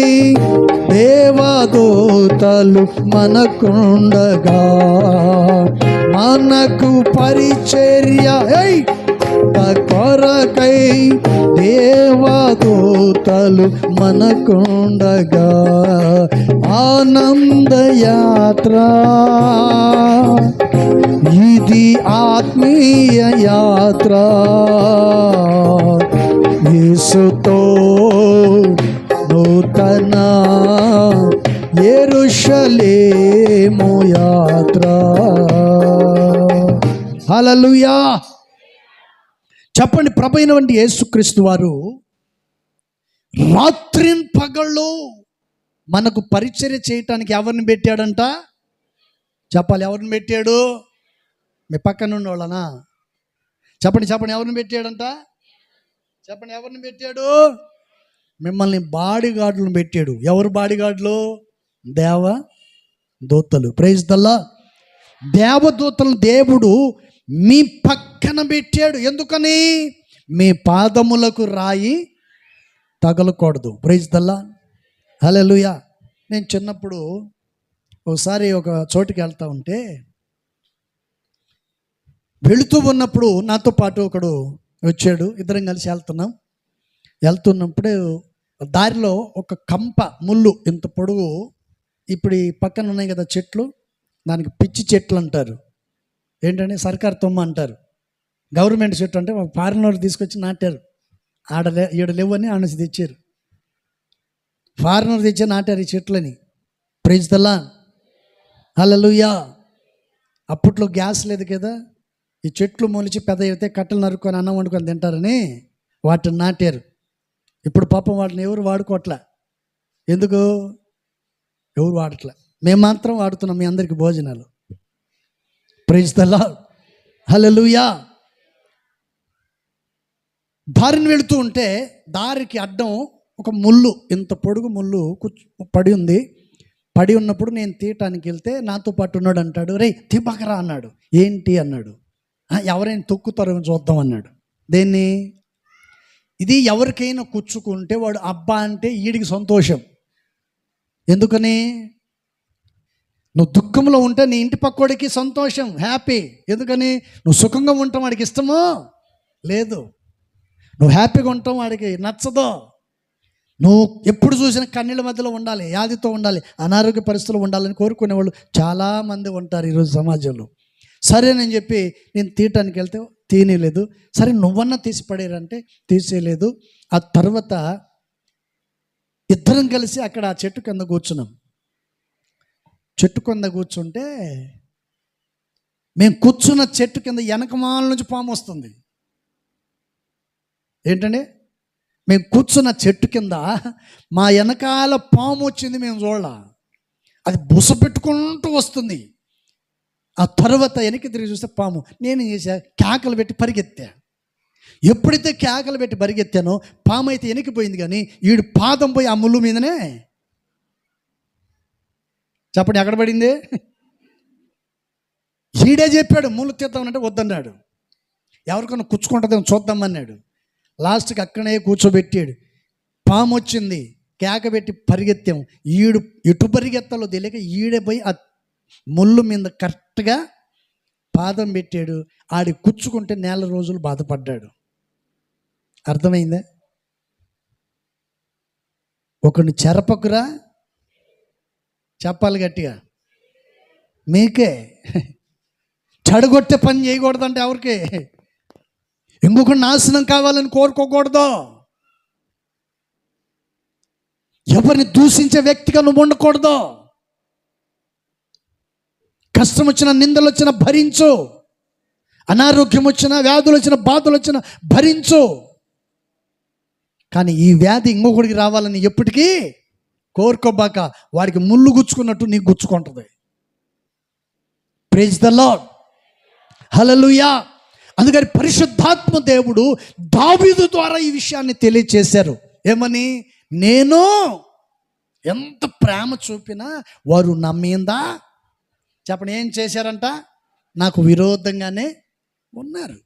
దేవదూతలు మనకుండగా, మనకు పరిచర్య కొరకై దేవదూతలు మనకుండగా, ఆనందయాత్ర ఇది ఆత్మీయ యాత్ర, యేసుతో నూతన యెరూషలేము యాత్ర. హల్లెలూయా. చెప్పండి, ప్రభువైనటువంటి యేసుక్రీస్తు వారు రాత్రిన్ పగళ్ళు మనకు పరిచర్య చేయటానికి ఎవరిని పెట్టాడంట? చెప్పాలి, ఎవరిని పెట్టాడు? మీ పక్కన ఉన్నోళ్ళనా? చెప్పండి చెప్పండి, ఎవరిని పెట్టాడంట? చెప్పండి, ఎవరిని పెట్టాడు? మిమ్మల్ని బాడీగార్డులను పెట్టాడు. ఎవరు బాడీగార్డులు? దేవదూతలు. Praise the lord. దేవదూతలను దేవుడు మీ పక్కన పెట్టాడు. ఎందుకని? మీ పాదములకు రాయి తగలకూడదు. Praise the lord. హల్లెలూయా. నేను చిన్నప్పుడు ఒకసారి ఒక చోటుకి వెళ్తా ఉంటే, వెళుతూ ఉన్నప్పుడు నాతో పాటు ఒకడు వచ్చాడు. ఇద్దరం కలిసి వెళ్తున్నప్పుడు దారిలో ఒక కంప ముళ్ళు ఇంత పొడుగు, ఇప్పుడు ఈ పక్కన ఉన్నాయి కదా చెట్లు, దానికి పిచ్చి చెట్లు అంటారు. ఏంటంటే సర్కార్ తొమ్మ అంటారు. గవర్నమెంట్ చెట్టు అంటే ఫారిన్ వాళ్ళు తీసుకొచ్చి నాటారు. ఈడ లేవని ఆనసి తెచ్చారు. ఫారినర్ తెచ్చి నాటారు ఈ చెట్లని. Praise the lord. హల్లెలూయా. అప్పట్లో గ్యాస్ లేదు కదా, ఈ చెట్లు మొలిచి పెద్ద అయితే కట్టెలు నరుక్కొని అన్నం వండుకొని తింటారని వాటిని నాటారు. ఇప్పుడు పాపం వాటిని ఎవరు వాడుకోవట్లే. ఎందుకు? ఎవరు వాడట్లే. మేము మాత్రం వాడుతున్నాం మీ అందరికీ భోజనాలు. Praise the lord. హల్లెలూయా. దారిని వెళుతూ ఉంటే దారికి అడ్డం ఒక ముళ్ళు, ఇంత పొడుగు ముళ్ళు పడి ఉంది. పడి ఉన్నప్పుడు నేను తీయటానికి వెళ్తే నాతో పాటు ఉన్నాడు. అంటాడు, రే తీపకరా అన్నాడు. ఏంటి అన్నాడు. ఎవరైనా తొక్కుతారో చూద్దాం అన్నాడు. దేన్ని? ఇది ఎవరికైనా కుచ్చుకుంటే వాడు అబ్బా అంటే ఈడికి సంతోషం. ఎందుకని? నువ్వు దుఃఖంలో ఉంటే నీ ఇంటి పక్కోడికి సంతోషం, హ్యాపీ. ఎందుకని? నువ్వు సుఖంగా ఉంటాం వాడికి ఇష్టమో లేదు. నువ్వు హ్యాపీగా ఉంటాం వాడికి నచ్చదో. నువ్వు ఎప్పుడు చూసినా కన్నీళ్ళ మధ్యలో ఉండాలి, వ్యాధితో ఉండాలి, అనారోగ్య పరిస్థితులు ఉండాలని కోరుకునేవాళ్ళు చాలామంది ఉంటారు ఈరోజు సమాజంలో. సరేనని చెప్పి నేను తీయటానికి వెళ్తే తీయలేదు. సరే నువ్వన్నా తీసి పడేరంటే తీసేయలేదు. ఆ తర్వాత ఇద్దరం కలిసి అక్కడ ఆ చెట్టు కింద కూర్చున్నాం. చెట్టు కింద కూర్చుంటే మేము కూర్చున్న చెట్టు కింద వెనకమాల నుంచి పాము వస్తుంది. ఏంటండి? మేము కూర్చున్న చెట్టు కింద మా వెనకాల పాము వచ్చింది. మేము చూడాల, అది బుస పెట్టుకుంటూ వస్తుంది. ఆ తర్వాత వెనక్కి తిరిగి చూస్తే పాము. నేను చేసా, కేకలు పెట్టి పరిగెత్తా. ఎప్పుడైతే కేకలు పెట్టి పరిగెత్తానో పాము అయితే వెనక్కిపోయింది, కానీ ఈడు పాదం పోయి ఆ ముళ్ళు మీదనే. చెప్పండి, ఎక్కడ పడింది? ఈడే చెప్పాడు ముళ్ళు తీద్దామనంటే వద్దన్నాడు. ఎవరికన్నా కుచ్చుకుంటుందేమో చూద్దామన్నాడు. లాస్ట్కి అక్కడే కూర్చోబెట్టాడు. పాము వచ్చింది, కేక పెట్టి పరిగెత్తాము. ఈడు ఎటు పరిగెత్తాలో తెలియక ఈడే పోయి ఆ ముళ్ళు మీద కరెక్ట్గా పాదం పెట్టాడు. ఆడి కూర్చుకుంటే నెల రోజులు బాధపడ్డాడు. అర్థమైందా? ఒకరిని చెరపకురా, చెప్పాలి గట్టిగా. మీకే చెడగొట్టే పని చేయకూడదంటే ఎవరికి? ఇంకొకటి నాశనం కావాలని కోరుకోకూడదు. ఎవరిని దూషించే వ్యక్తిగా నువ్వు ఉండకూడదు. కష్టం వచ్చినా, నిందలు వచ్చినా భరించు. అనారోగ్యం వచ్చినా, వ్యాధులు వచ్చినా, బాధలు వచ్చినా భరించు. కానీ ఈ వ్యాధి ఇంకొకటికి రావాలని ఎప్పటికీ కోరుకోబాక. వాడికి ముళ్ళు గుచ్చుకున్నట్టు నీకు గుచ్చుకుంటుంది. Praise the lord. హల్లెలూయా. అందుకని పరిశుద్ధాత్మ దేవుడు దావీదు ద్వారా ఈ విషయాన్ని తెలియచేశారు. ఏమని? నేను ఎంత ప్రేమ చూపినా వారు నా మీద, చెప్పండి, ఏం చేశారంట? నాకు విరోధంగానే ఉన్నారు.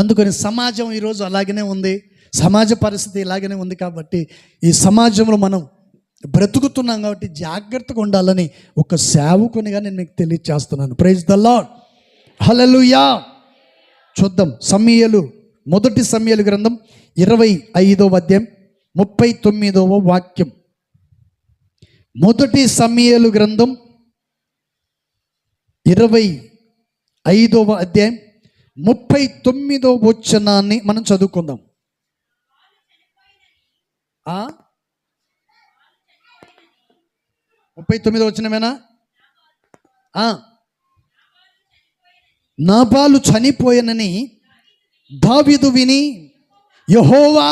అందుకని సమాజం ఈరోజు అలాగనే ఉంది, సమాజ పరిస్థితి ఇలాగనే ఉంది. కాబట్టి ఈ సమాజంలో మనం బ్రతుకుతున్నాం కాబట్టి జాగ్రత్తగా ఉండాలని ఒక సేవకునిగా నేను మీకు తెలియజేస్తున్నాను. ప్రైజ్ ద లార్డ్, హల్లెలూయా. చూద్దాం మొదటి సమూయేలు గ్రంథం 25వ అధ్యాయం 39వ వాక్యం. మొదటి సమూయేలు గ్రంథం 25వ అధ్యాయం 39వ వచనాన్ని మనం చదువుకుందాం. 39వ వచనమేనా? నాబాలు చనిపోయానని దావీదు విని, యెహోవా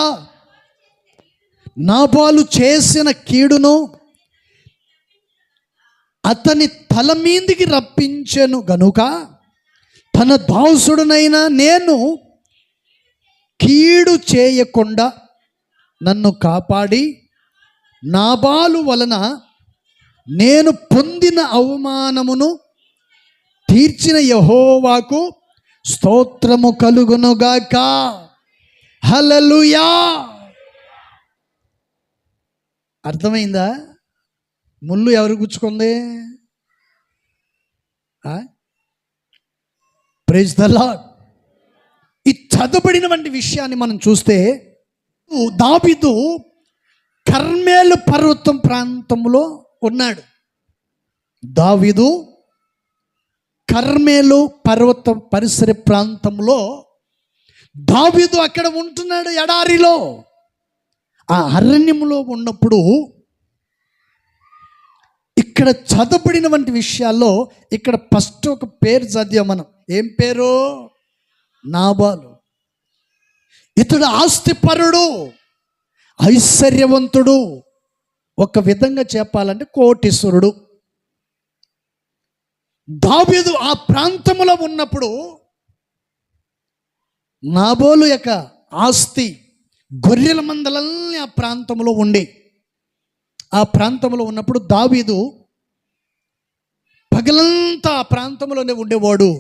నాబాలు చేసిన కీడును అతని తల మీదికి రప్పించెను గనుక తన దాసుడునైనా నేను కీడు చేయకుండా నన్ను కాపాడి నాబాలు వలన నేను పొందిన అవమానమును తీర్చిన యెహోవాకు స్తోత్రము కలుగునుగాక. హల్లెలూయా. అర్థమైందా? ముళ్ళు ఎవరు గుచ్చుకుంది? Praise the Lord. ఈ చదవబడినటువంటి విషయాన్ని మనం చూస్తే దావీదు కర్మెలు పర్వతం ప్రాంతంలో ఉన్నాడు. దావీదు కర్మెలు పర్వతం పరిసర ప్రాంతంలో దావీదు అక్కడ ఉంటున్నాడు, ఎడారిలో. ఆ అరణ్యంలో ఉన్నప్పుడు ఇక్కడ చదవబడినటువంటి విషయాల్లో ఇక్కడ ఫస్ట్ ఒక పేరు చదివాం మనం. ఏం పేరు? నాబాలు. ఇతడు ఆస్తిపరుడు, ఐశ్వర్యవంతుడు, ఒక విధంగా చెప్పాలంటే కోటీశ్వరుడు. దావీదు ఆ ప్రాంతంలో ఉన్నప్పుడు నాబాలు యొక్క ఆస్తి గొర్రెల మందలన్నీ ఆ ప్రాంతంలో ఉండి, ఆ ప్రాంతంలో ఉన్నప్పుడు దావీదు పగలంతా ఆ ప్రాంతంలోనే ఉండేవాడు.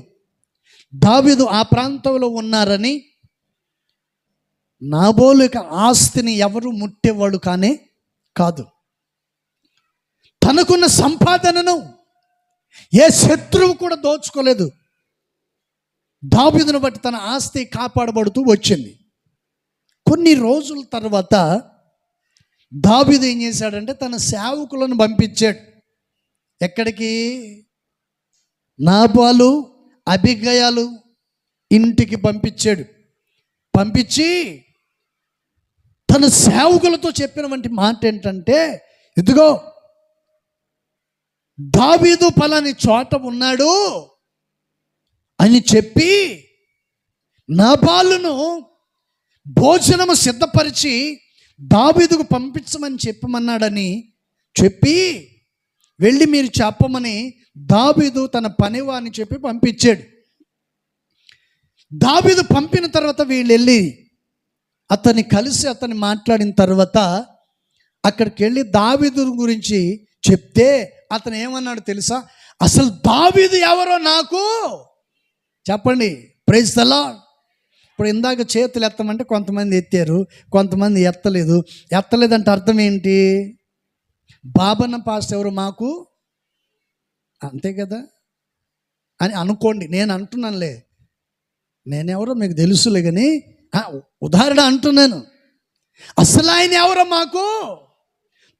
దావీదు ఆ ప్రాంతంలో ఉన్నారని నాబాలు యొక్క ఆస్తిని ఎవరు ముట్టేవాడు కానే కాదు. తనకున్న సంపాదనను ఏ శత్రువు కూడా దోచుకోలేదు. దావీదును బట్టి తన ఆస్తి కాపాడబడుతూ వచ్చింది. కొన్ని రోజుల తర్వాత దావీదు ఏం చేశాడంటే తన సేవకులను పంపించాడు. ఎక్కడికి? నాబాలు అబిగయాలు ఇంటికి పంపించాడు. పంపించి తన సేవకులతో చెప్పినటువంటి మాట ఏంటంటే, ఇదిగో దావీదు పలాని చోట ఉన్నాడు అని చెప్పి నాబాలును భోజనము సిద్ధపరిచి దావీదుకు పంపించమని చెప్పమన్నాడని చెప్పి వెళ్ళి మీరు చెప్పమని దావీదు తన పనివాని చెప్పి పంపించాడు. దావీదు పంపిన తర్వాత వీళ్ళు వెళ్ళి అతన్ని కలిసి అతన్ని మాట్లాడిన తర్వాత అక్కడికి వెళ్ళి దావీదు గురించి చెప్తే అతను ఏమన్నాడు తెలుసా? అసలు దావీదు ఎవరో నాకు చెప్పండి. Praise the Lord. ఇప్పుడు ఇందాక చేతులు ఎత్తమంటే కొంతమంది ఎత్తారు, కొంతమంది ఎత్తలేదు. ఎత్తలేదంటే అర్థం ఏంటి? బాబన్న పాస్టర్ ఎవరు మాకు, అంతే కదా అని అనుకోండి. నేను అంటున్నానులే, నేనెవరో మీకు తెలుసులే, కానీ ఉదాహరణ అంటున్నాను. అసలు ఆయన ఎవరో మాకు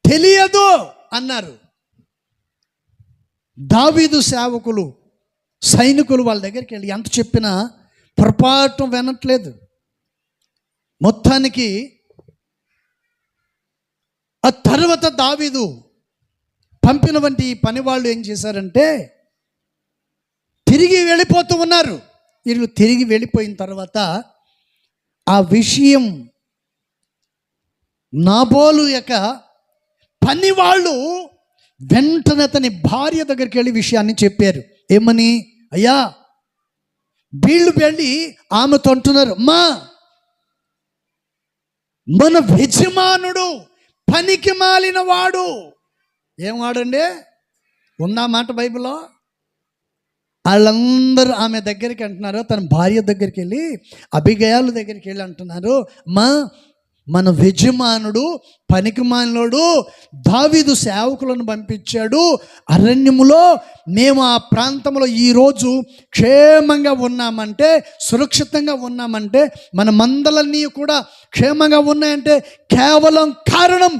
తెలియదు అన్నారు. దావీదు సేవకులు సైనికులు వాళ్ళ దగ్గరికి వెళ్ళి ఎంత చెప్పినా పొరపాటు వినట్లేదు. మొత్తానికి ఆ తర్వాత దావీదు పంపిన వంటి పని వాళ్ళు ఏం చేశారంటే తిరిగి వెళ్ళిపోతూ ఉన్నారు. వీళ్ళు తిరిగి వెళ్ళిపోయిన తర్వాత ఆ విషయం నాబాలు యొక్క పని వాళ్ళు వెంటనే అతని భార్య దగ్గరికి వెళ్ళి విషయాన్ని చెప్పారు. ఏమని? అయ్యా, వీళ్ళు వెళ్ళి ఆమెతో అంటున్నారు, అమ్మా మన యజమానుడు పనికి మాలిన వాడు. ఏం వాడండి? ఉందా మాట బైబిల్లో? వాళ్ళందరూ ఆమె దగ్గరికి అంటున్నారు, తన భార్య దగ్గరికి వెళ్ళి, అబిగయాలు దగ్గరికి వెళ్ళి అంటున్నారు, మన యజమానుడు పనికిమాలినోడు దావీదు సేవకులను పంపించాడు అరణ్యములో, మేము ఆ ప్రాంతంలో ఈరోజు క్షేమంగా ఉన్నామంటే, సురక్షితంగా ఉన్నామంటే, మన మందలన్నీ కూడా క్షేమంగా ఉన్నాయంటే కేవలం కారణం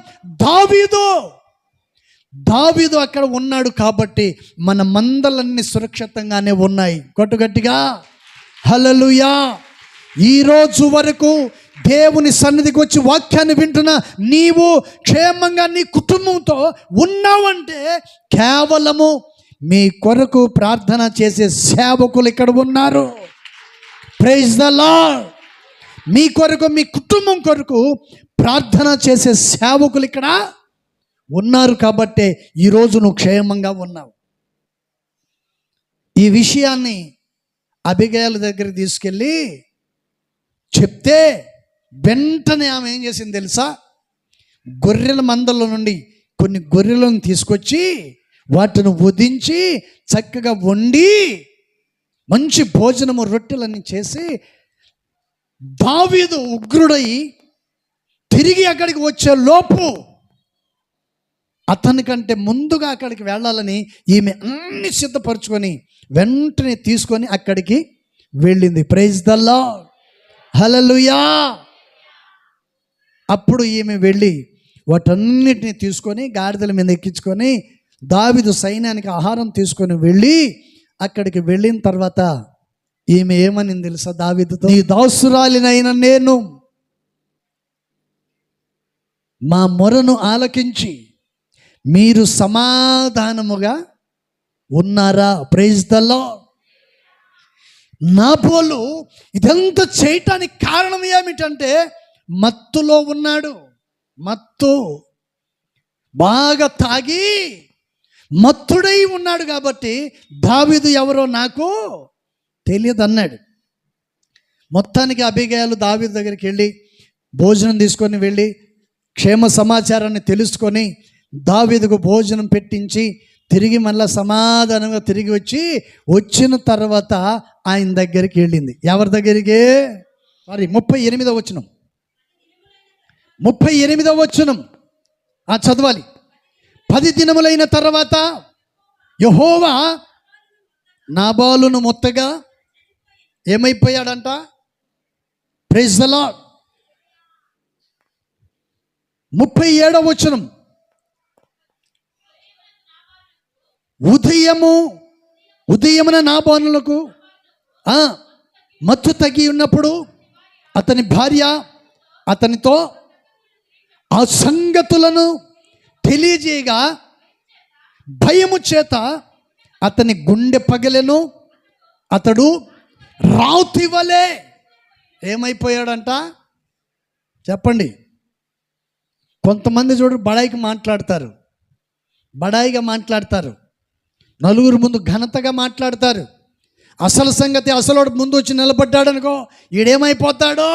దావీదు అక్కడ ఉన్నాడు కాబట్టి మన మందలన్నీ సురక్షితంగానే ఉన్నాయి. కొట్టుగట్టిగా హల్లెలూయా. ఈరోజు వరకు దేవుని సన్నిధికి వచ్చి వాక్యాన్ని వింటున్న నీవు క్షేమంగా నీ కుటుంబంతో ఉన్నావంటే కేవలము మీ కొరకు ప్రార్థన చేసే సేవకులు ఇక్కడ ఉన్నారు. Praise the lord. మీ కొరకు, మీ కుటుంబం కొరకు ప్రార్థన చేసే సేవకులు ఇక్కడ ఉన్నారు కాబట్టే ఈరోజు నువ్వు క్షేమంగా ఉన్నావు. ఈ విషయాన్ని అబిగయల దగ్గరికి తీసుకెళ్ళి చెప్తే వెంటనే ఆమె ఏం చేసింది తెలుసా? గొర్రెల మందల నుండి కొన్ని గొర్రెలను తీసుకొచ్చి వాటిని వధించి చక్కగా వండి మంచి భోజనము రొట్టెలన్నీ చేసి, దావీదు ఉగ్రుడై తిరిగి అక్కడికి వచ్చే లోపు అతనికంటే ముందుగా అక్కడికి వెళ్ళాలని ఈమె అన్ని సిద్ధపరచుకొని వెంటనే తీసుకొని అక్కడికి వెళ్ళింది. Praise the lord. హల్లెలూయా. అప్పుడు ఈమె వెళ్ళి వాటన్నిటిని తీసుకొని గాడిదల మీద ఎక్కించుకొని దావీదు సైన్యానికి ఆహారం తీసుకొని వెళ్ళి అక్కడికి వెళ్ళిన తర్వాత ఈమె ఏమని తెలుసా దావీదుతో? నీ దాసురాలినైన నేను మా మొరను ఆలకించి మీరు సమాధానముగా ఉన్నారా? Praise the lord. నాబోలు ఇదంతా చేయటానికి కారణం ఏమిటంటే మత్తులో ఉన్నాడు. మత్తు బాగా తాగి మత్తుడై ఉన్నాడు కాబట్టి దావీదు ఎవరో నాకు తెలియదు అన్నాడు. మొత్తానికి అబిగయలు దావీదు దగ్గరికి వెళ్ళి భోజనం తీసుకొని వెళ్ళి క్షేమ సమాచారాన్ని తెలుసుకొని దావీదుకు భోజనం పెట్టించి తిరిగి మళ్ళీ సమాధానంగా తిరిగి వచ్చిన తర్వాత ఆయన దగ్గరికి వెళ్ళింది. ఎవరి దగ్గరికి? 38వ వచనం. 38వ వచనం చదవాలి. 10 దినములైన తర్వాత యెహోవా నాబాలును మొత్తగా ఏమైపోయాడంట? Praise the lord. 37వ వచనం. ఉదయమున నాబాలునకు మత్తు తగ్గి ఉన్నప్పుడు అతని భార్య అతనితో ఆ సంగతులను తెలియజేయగా భయము చేత అతని గుండె పగిలెను, అతడు రాతి వలె ఏమైపోయాడంట? చెప్పండి. కొంతమంది చూడు బడాయిగా మాట్లాడతారు, నలుగురు ముందు ఘనతగా మాట్లాడతారు. అసలు సంగతి అసలోడు ముందు వచ్చి నిలబడ్డాడు అనుకో, ఈడేమైపోతాడో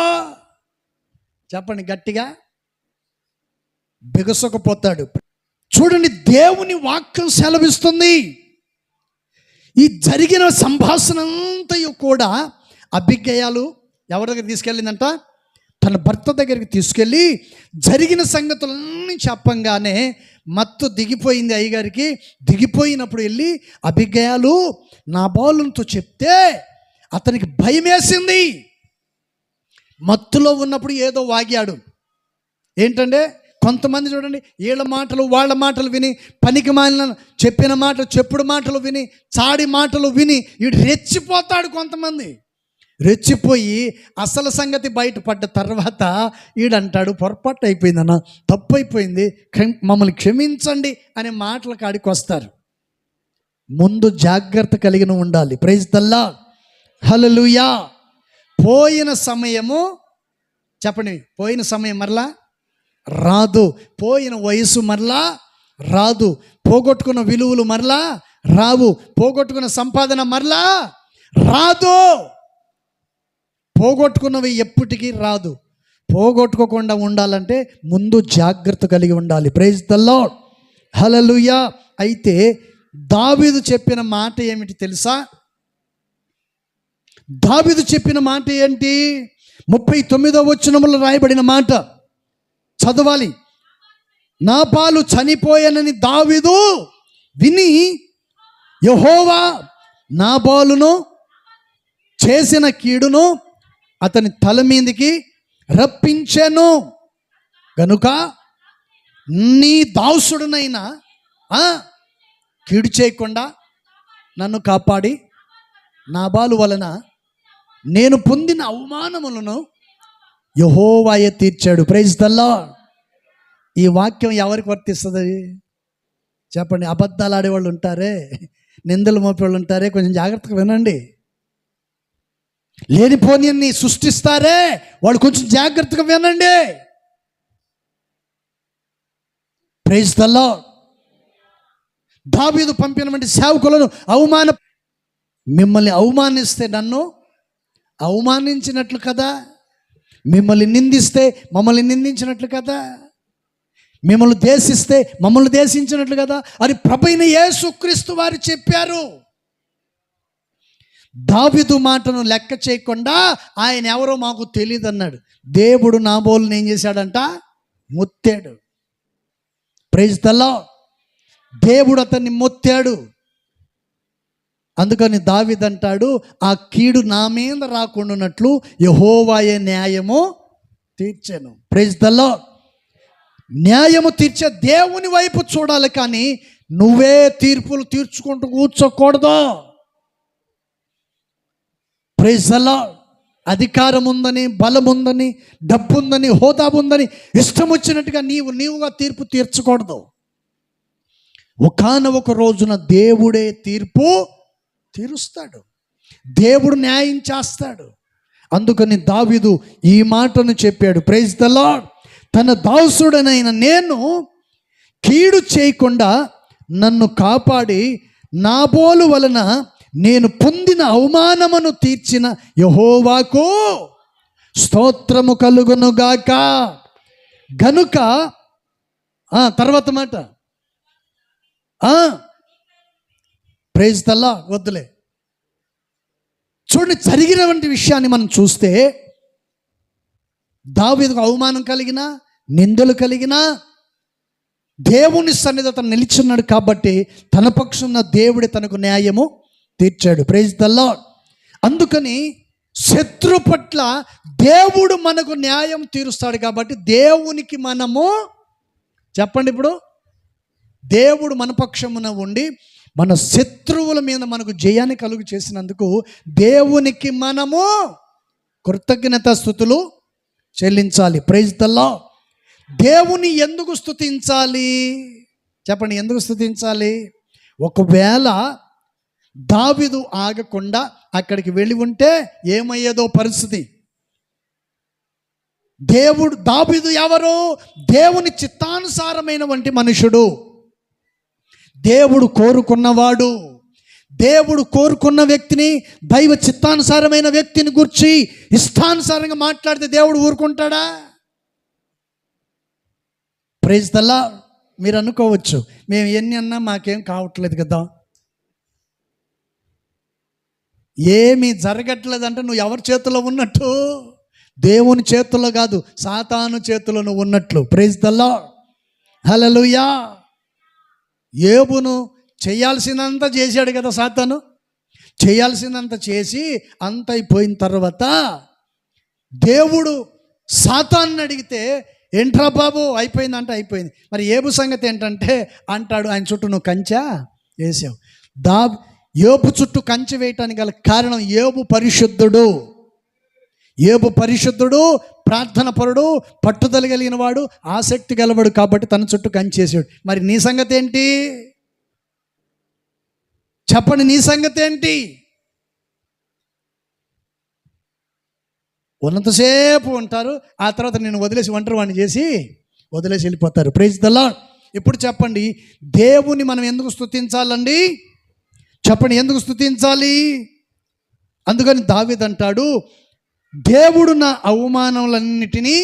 చెప్పండి, గట్టిగా బిగసకపోతాడు. చూడండి, దేవుని వాక్యం సెలవిస్తుంది. ఈ జరిగిన సంభాషణ అంతయు కూడా అబిగయలు ఎవరి దగ్గర తీసుకెళ్ళిందంట? తన భర్త దగ్గరికి తీసుకెళ్ళి జరిగిన సంగతులన్నీ చెప్పంగానే మత్తు దిగిపోయింది అయ్యగారికి. దిగిపోయినప్పుడు వెళ్ళి అబిగయలు నాబాలుతో చెప్తే అతనికి భయం వేసింది. మత్తులో ఉన్నప్పుడు ఏదో వాగాడు. ఏంటంటే కొంతమంది చూడండి, వీళ్ళ మాటలు వాళ్ళ మాటలు విని, పనికి మాలిన చెప్పిన మాటలు చెప్పుడు మాటలు విని, చాడి మాటలు విని వీడు రెచ్చిపోతాడు. కొంతమంది రెచ్చిపోయి అసలు సంగతి బయటపడ్డ తర్వాత ఈడంటాడు, పొరపాటు అయిపోయిందన్న, తప్పు అయిపోయింది, మమ్మల్ని క్షమించండి అనే మాటల కాడికి వస్తారు. ముందు జాగ్రత్త కలిగిన ఉండాలి. Praise the lord. హల్లెలూయా. పోయిన సమయము చెప్పండి, పోయిన సమయం మరలా రాదు. పోయిన వయసు మరలా రాదు. పోగొట్టుకున్న విలువలు మరలా రావు. పోగొట్టుకున్న సంపాదన మరలా రాదు. పోగొట్టుకున్నవి ఎప్పటికీ రాదు. పోగొట్టుకోకుండా ఉండాలంటే ముందు జాగ్రత్త కలిగి ఉండాలి. Praise the lord. హల్లెలూయా. అయితే దావీదు చెప్పిన మాట ఏమిటి తెలుసా? దావీదు చెప్పిన మాట ఏంటి? 39వ వచనములో రాయబడిన మాట చదవాలి. నాబాలు చనిపోయానని దావీదు విని యెహోవా నాబాలును చేసిన కీడును అతని తల మీదికి రప్పించెను గనుక నీ దాసుడునైనా కీడు చేయకుండా నన్ను కాపాడి నాబాలు వలన నేను పొందిన అవమానములను యెహోవాయే తీర్చాడు. Praise the Lord. ఈ వాక్యం ఎవరికి వర్తిస్తుంది చెప్పండి? అబద్ధాలు ఆడేవాళ్ళు ఉంటారే, నిందలు మోపేవాళ్ళు ఉంటారే, కొంచెం జాగ్రత్తగా వినండి. లేనిపోని సృష్టిస్తారే, వాళ్ళు కొంచెం జాగ్రత్తగా వినండి. Praise the Lord. దావీదు పంపినటువంటి సేవకులను మిమ్మల్ని అవమానిస్తే నన్ను అవమానించినట్లు కదా, మిమ్మల్ని నిందిస్తే మమ్మల్ని నిందించినట్లు కదా, మిమ్మల్ని దేశిస్తే మమ్మల్ని దేశించినట్లు కదా అని ప్రభువైన యేసుక్రీస్తు వారు చెప్పారు. దావీదు మాటను లెక్క చేయకుండా ఆయన ఎవరో మాకు తెలియదు అన్నాడు. దేవుడు నాబోలుని ఏం చేశాడంట? మొత్తాడు. Praise the lord. దేవుడు అతన్ని మొత్తాడు. అందుకని దావీదు అంటాడు, ఆ కీడు నా మీద రాకుండానట్లు యెహోవాయే న్యాయము తీర్చాను. Praise the lord. న్యాయము తీర్చే దేవుని వైపు చూడాలి, కానీ నువ్వే తీర్పులు తీర్చుకుంటూ కూర్చోకూడదు. Praise the lord. అధికారం ఉందని, బలం ఉందని, డబ్బు ఉందని, హోదా ఉందని ఇష్టం వచ్చినట్టుగా నీవుగా తీర్పు తీర్చకూడదు. ఒకానొక రోజున దేవుడే తీర్పు తీరుస్తాడు, దేవుడు న్యాయం చేస్తాడు. అందుకని దావీదు ఈ మాటను చెప్పాడు. Praise the Lord. తన దాసుడనైన నేను కీడు చేయకుండా నన్ను కాపాడి నాబోలు వలన నేను పొందిన అవమానమును తీర్చిన యెహోవాకు స్తోత్రము కలుగునుగాక. గనుక తర్వాత మాట ప్రైజ్ ద లార్డ్. వద్దులే, చూడండి, జరిగినటువంటి విషయాన్ని మనం చూస్తే దావీదుకు అవమానం కలిగినా, నిందలు కలిగినా దేవుని సన్నిధి అతను నిలిచున్నాడు కాబట్టి తన పక్షున్న దేవుడే తనకు న్యాయము తీర్చాడు. Praise the Lord. అందుకని శత్రు పట్ల దేవుడు మనకు న్యాయం తీరుస్తాడు కాబట్టి దేవునికి మనము చెప్పండి, ఇప్పుడు దేవుడు మన పక్షమున ఉండి మన శత్రువుల మీద మనకు జయాన్ని కలుగు చేసినందుకు దేవునికి మనము కృతజ్ఞతాస్తుతులు చెల్లించాలి. Praise the Lord. దేవుని ఎందుకు స్తుతించాలి చెప్పండి? ఎందుకు స్తుతించాలి? ఒకవేళ దావీదు ఆగకుండా అక్కడికి వెళ్ళి ఉంటే ఏమయ్యేదో పరిస్థితి. దావీదు ఎవరు? దేవుని చిత్తానుసారమైన వంటి మనుషుడు, దేవుడు కోరుకున్నవాడు. దేవుడు కోరుకున్న వ్యక్తిని, దైవ చిత్తానుసారమైన వ్యక్తిని గురించి ఇష్టానుసారంగా మాట్లాడితే దేవుడు ఊరుకుంటాడా? Praise the lord. మీరు అనుకోవచ్చు, మేము ఎన్ని అన్నా మాకేం కావట్లేదు కదా, ఏమీ జరగట్లేదంటే నువ్వు ఎవరి చేతిలో ఉన్నట్టు? దేవుని చేతుల్లో కాదు, సాతాను చేతిలో నువ్వు ఉన్నట్లు. Praise the lord. హల్లెలూయా. యోబును చేయాల్సినంత చేశాడు కదా సాతాను. చేయాల్సినంత చేసి అంత అయిపోయిన తర్వాత దేవుడు సాతాన్ని అడిగితే, ఏంట్రా బాబు అయిపోయిందంటే అయిపోయింది, మరి యోబు సంగతి ఏంటంటే అంటాడు, ఆయన చుట్టూ నువ్వు కంచె వేసావు. యోబు చుట్టూ కంచె వేయటానికి గల కారణం యోబు పరిశుద్ధుడు. యోబు పరిశుద్ధుడు, ప్రార్థన పరుడు, పట్టుదల కలిగిన వాడు, ఆసక్తి గలవాడు కాబట్టి తన చుట్టూ కంచేసాడు. మరి నీ సంగతి ఏంటి చెప్పండి? నీ సంగతి ఏంటి? ఉన్నంతసేపు ఉంటారు, ఆ తర్వాత నేను వదిలేసి ఒంటరి వాడిని చేసి వదిలేసి వెళ్ళిపోతారు. Praise the Lord. ఇప్పుడు చెప్పండి, దేవుని మనం ఎందుకు స్తుతించాలండి? చెప్పండి, ఎందుకు స్తుతించాలి? అందుకని దావీదు అంటాడు, దేవుడు నా అవమానములన్నిటినీ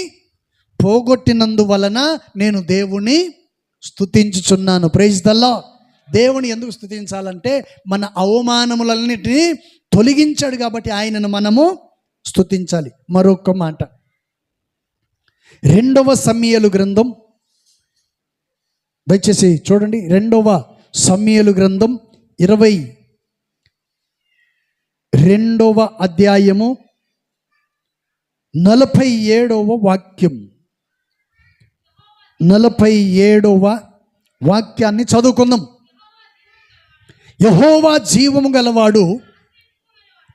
పోగొట్టినందువలన నేను దేవుని స్తుతించుచున్నాను. Praise the Lord. దేవుని ఎందుకు స్తుతించాలంటే మన అవమానములన్నిటినీ తొలగించాడు కాబట్టి ఆయనను మనము స్తుతించాలి. మరొక మాట, 2వ సమూయేలు గ్రంథం, దయచేసి చూడండి, 2వ సమూయేలు గ్రంథం 22వ అధ్యాయము 47వ వాక్యం, 47వ వాక్యాన్ని చదువుకుందాం. యెహోవా జీవము గలవాడు,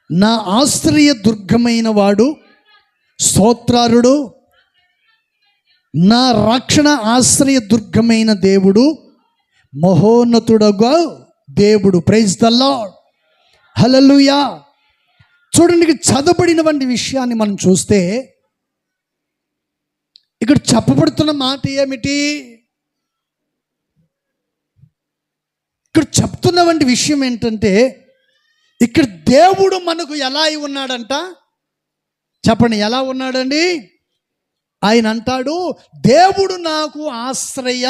నా ఆశ్రయ దుర్గమైన వాడు, స్తోత్రారుడు, నా రక్షణ ఆశ్రయ దుర్గమైన దేవుడు, మహోన్నతుడగా దేవుడు. Praise the lord, hallelujah. చూడండి, చదవబడినటువంటి విషయాన్ని మనం చూస్తే ఇక్కడ చెప్పబడుతున్న మాట ఏమిటి? ఇక్కడ చెప్తున్నటువంటి విషయం ఏంటంటే, ఇక్కడ దేవుడు మనకు ఎలా ఉన్నాడంట చెప్పండి, ఎలా ఉన్నాడండి? ఆయన అంటాడు, దేవుడు నాకు ఆశ్రయ,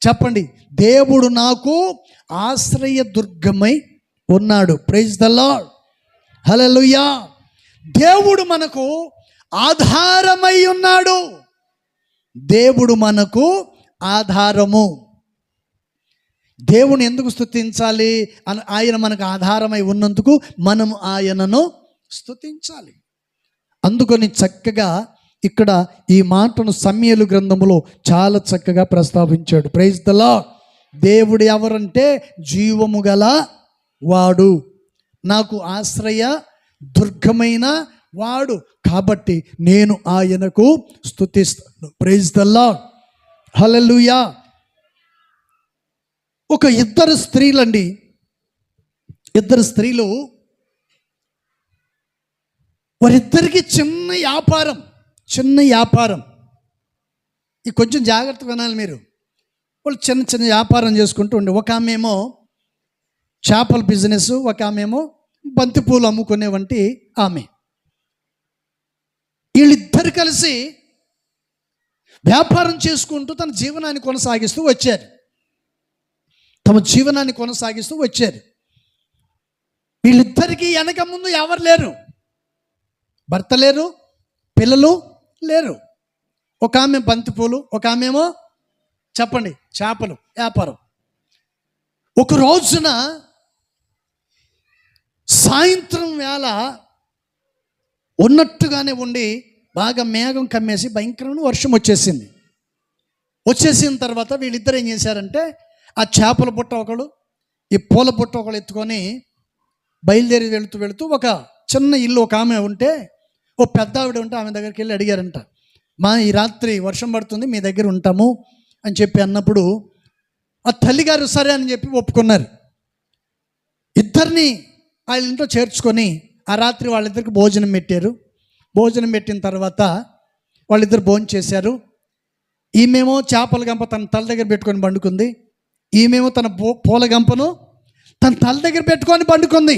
చెప్పండి, దేవుడు నాకు ఆశ్రయ దుర్గమై ఉన్నాడు. ప్రైజ్ ద లార్డ్, హల్లెలూయా. దేవుడు మనకు ఆధారమై ఉన్నాడు. దేవుడు మనకు ఆధారము. దేవుని ఎందుకు స్తుతించాలి? ఆయన మనకు ఆధారమై ఉన్నందుకు మనము ఆయనను స్తుతించాలి. అందుకని చక్కగా ఇక్కడ ఈ మాటను సమూయేలు గ్రంథములో చాలా చక్కగా ప్రస్తావించాడు. Praise the lord. దేవుడు ఎవరంటే జీవము గల వాడు, నాకు ఆశ్రయ దుర్గమైన వాడు, కాబట్టి నేను ఆయనకు స్తుతిస్తాను. ప్రైజ్ ద లార్డ్, హల్లెలూయా. ఒక ఇద్దరు స్త్రీలు, వారిద్దరికి చిన్న వ్యాపారం. ఇది కొంచెం జాగ్రత్తగా వినాలి మీరు. వాళ్ళు చిన్న వ్యాపారం చేసుకుంటూ ఉండే, ఒక ఆమెమో చేపల బిజినెస్, ఒక ఆమెమో బంతిపూలు అమ్ముకునే వంటి ఆమె. వీళ్ళిద్దరు కలిసి వ్యాపారం చేసుకుంటూ తమ జీవనాన్ని కొనసాగిస్తూ వచ్చారు. వీళ్ళిద్దరికీ వెనక ముందు ఎవరు లేరు, భర్త లేరు, పిల్లలు లేరు. ఒక ఆమె బంతిపూలు, ఒక ఆమెమో చెప్పండి చేపలు వ్యాపారం. ఒక రోజున సాయంత్రం వేళ ఉన్నట్టుగానే ఉండి బాగా మేఘం కమ్మేసి భయంకరమైన వర్షం వచ్చేసిన తర్వాత వీళ్ళిద్దరు ఏం చేశారంటే, ఆ చేపల బుట్ట ఒకడు, ఈ పూల బుట్ట ఒకడు ఎత్తుకొని బయలుదేరి వెళుతూ ఒక చిన్న ఇల్లు, ఒక ఆమె ఉంటే, ఓ పెద్ద ఆవిడ ఉంటే ఆమె దగ్గరికి వెళ్ళి అడిగారంట, ఈ రాత్రి వర్షం పడుతుంది, మీ దగ్గర ఉంటాము అని చెప్పి అన్నప్పుడు ఆ తల్లిగారు సరే అని చెప్పి ఒప్పుకున్నారు. ఇద్దరిని వాళ్ళ ఇంట్లో చేర్చుకొని ఆ రాత్రి వాళ్ళిద్దరికి భోజనం పెట్టిన తర్వాత వాళ్ళిద్దరు భోజనం చేశారు. ఈమెమో చేపల గంప తన తల దగ్గర పెట్టుకొని పండుకుంది, ఈమెమో తన పూల గంపను తన తల దగ్గర పెట్టుకొని పండుకుంది.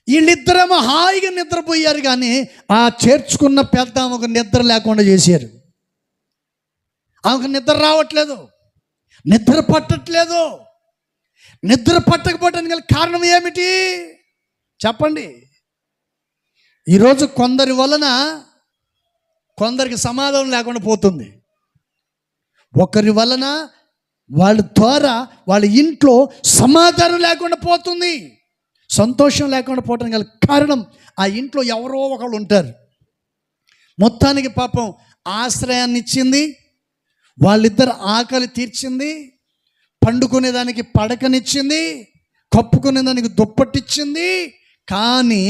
వీళ్ళిద్దరేమో హాయిగా నిద్రపోయారు, కానీ ఆ చేర్చుకున్న పెద్ద ఆమెకు నిద్ర లేకుండా చేశారు. ఆమెకు నిద్ర రావట్లేదు, నిద్ర పట్టట్లేదు. నిద్ర పట్టకపోవడానికి గల కారణం ఏమిటి చెప్పండి? ఈరోజు కొందరి వలన కొందరికి సమాధానం లేకుండా పోతుంది. ఒకరి వలన వాళ్ళ ద్వారా వాళ్ళ ఇంట్లో సమాధానం లేకుండా పోతుంది, సంతోషం లేకుండా పోవడానికి గల కారణం ఆ ఇంట్లో ఎవరో ఒకళ్ళు ఉంటారు. మొత్తానికి పాపం ఆశ్రయాన్ని ఇచ్చింది, వాళ్ళిద్దరు ఆకలి తీర్చింది, పండుకునేదానికి పడకనిచ్చింది, కప్పుకునేదానికి దుప్పటిచ్చింది. కానీ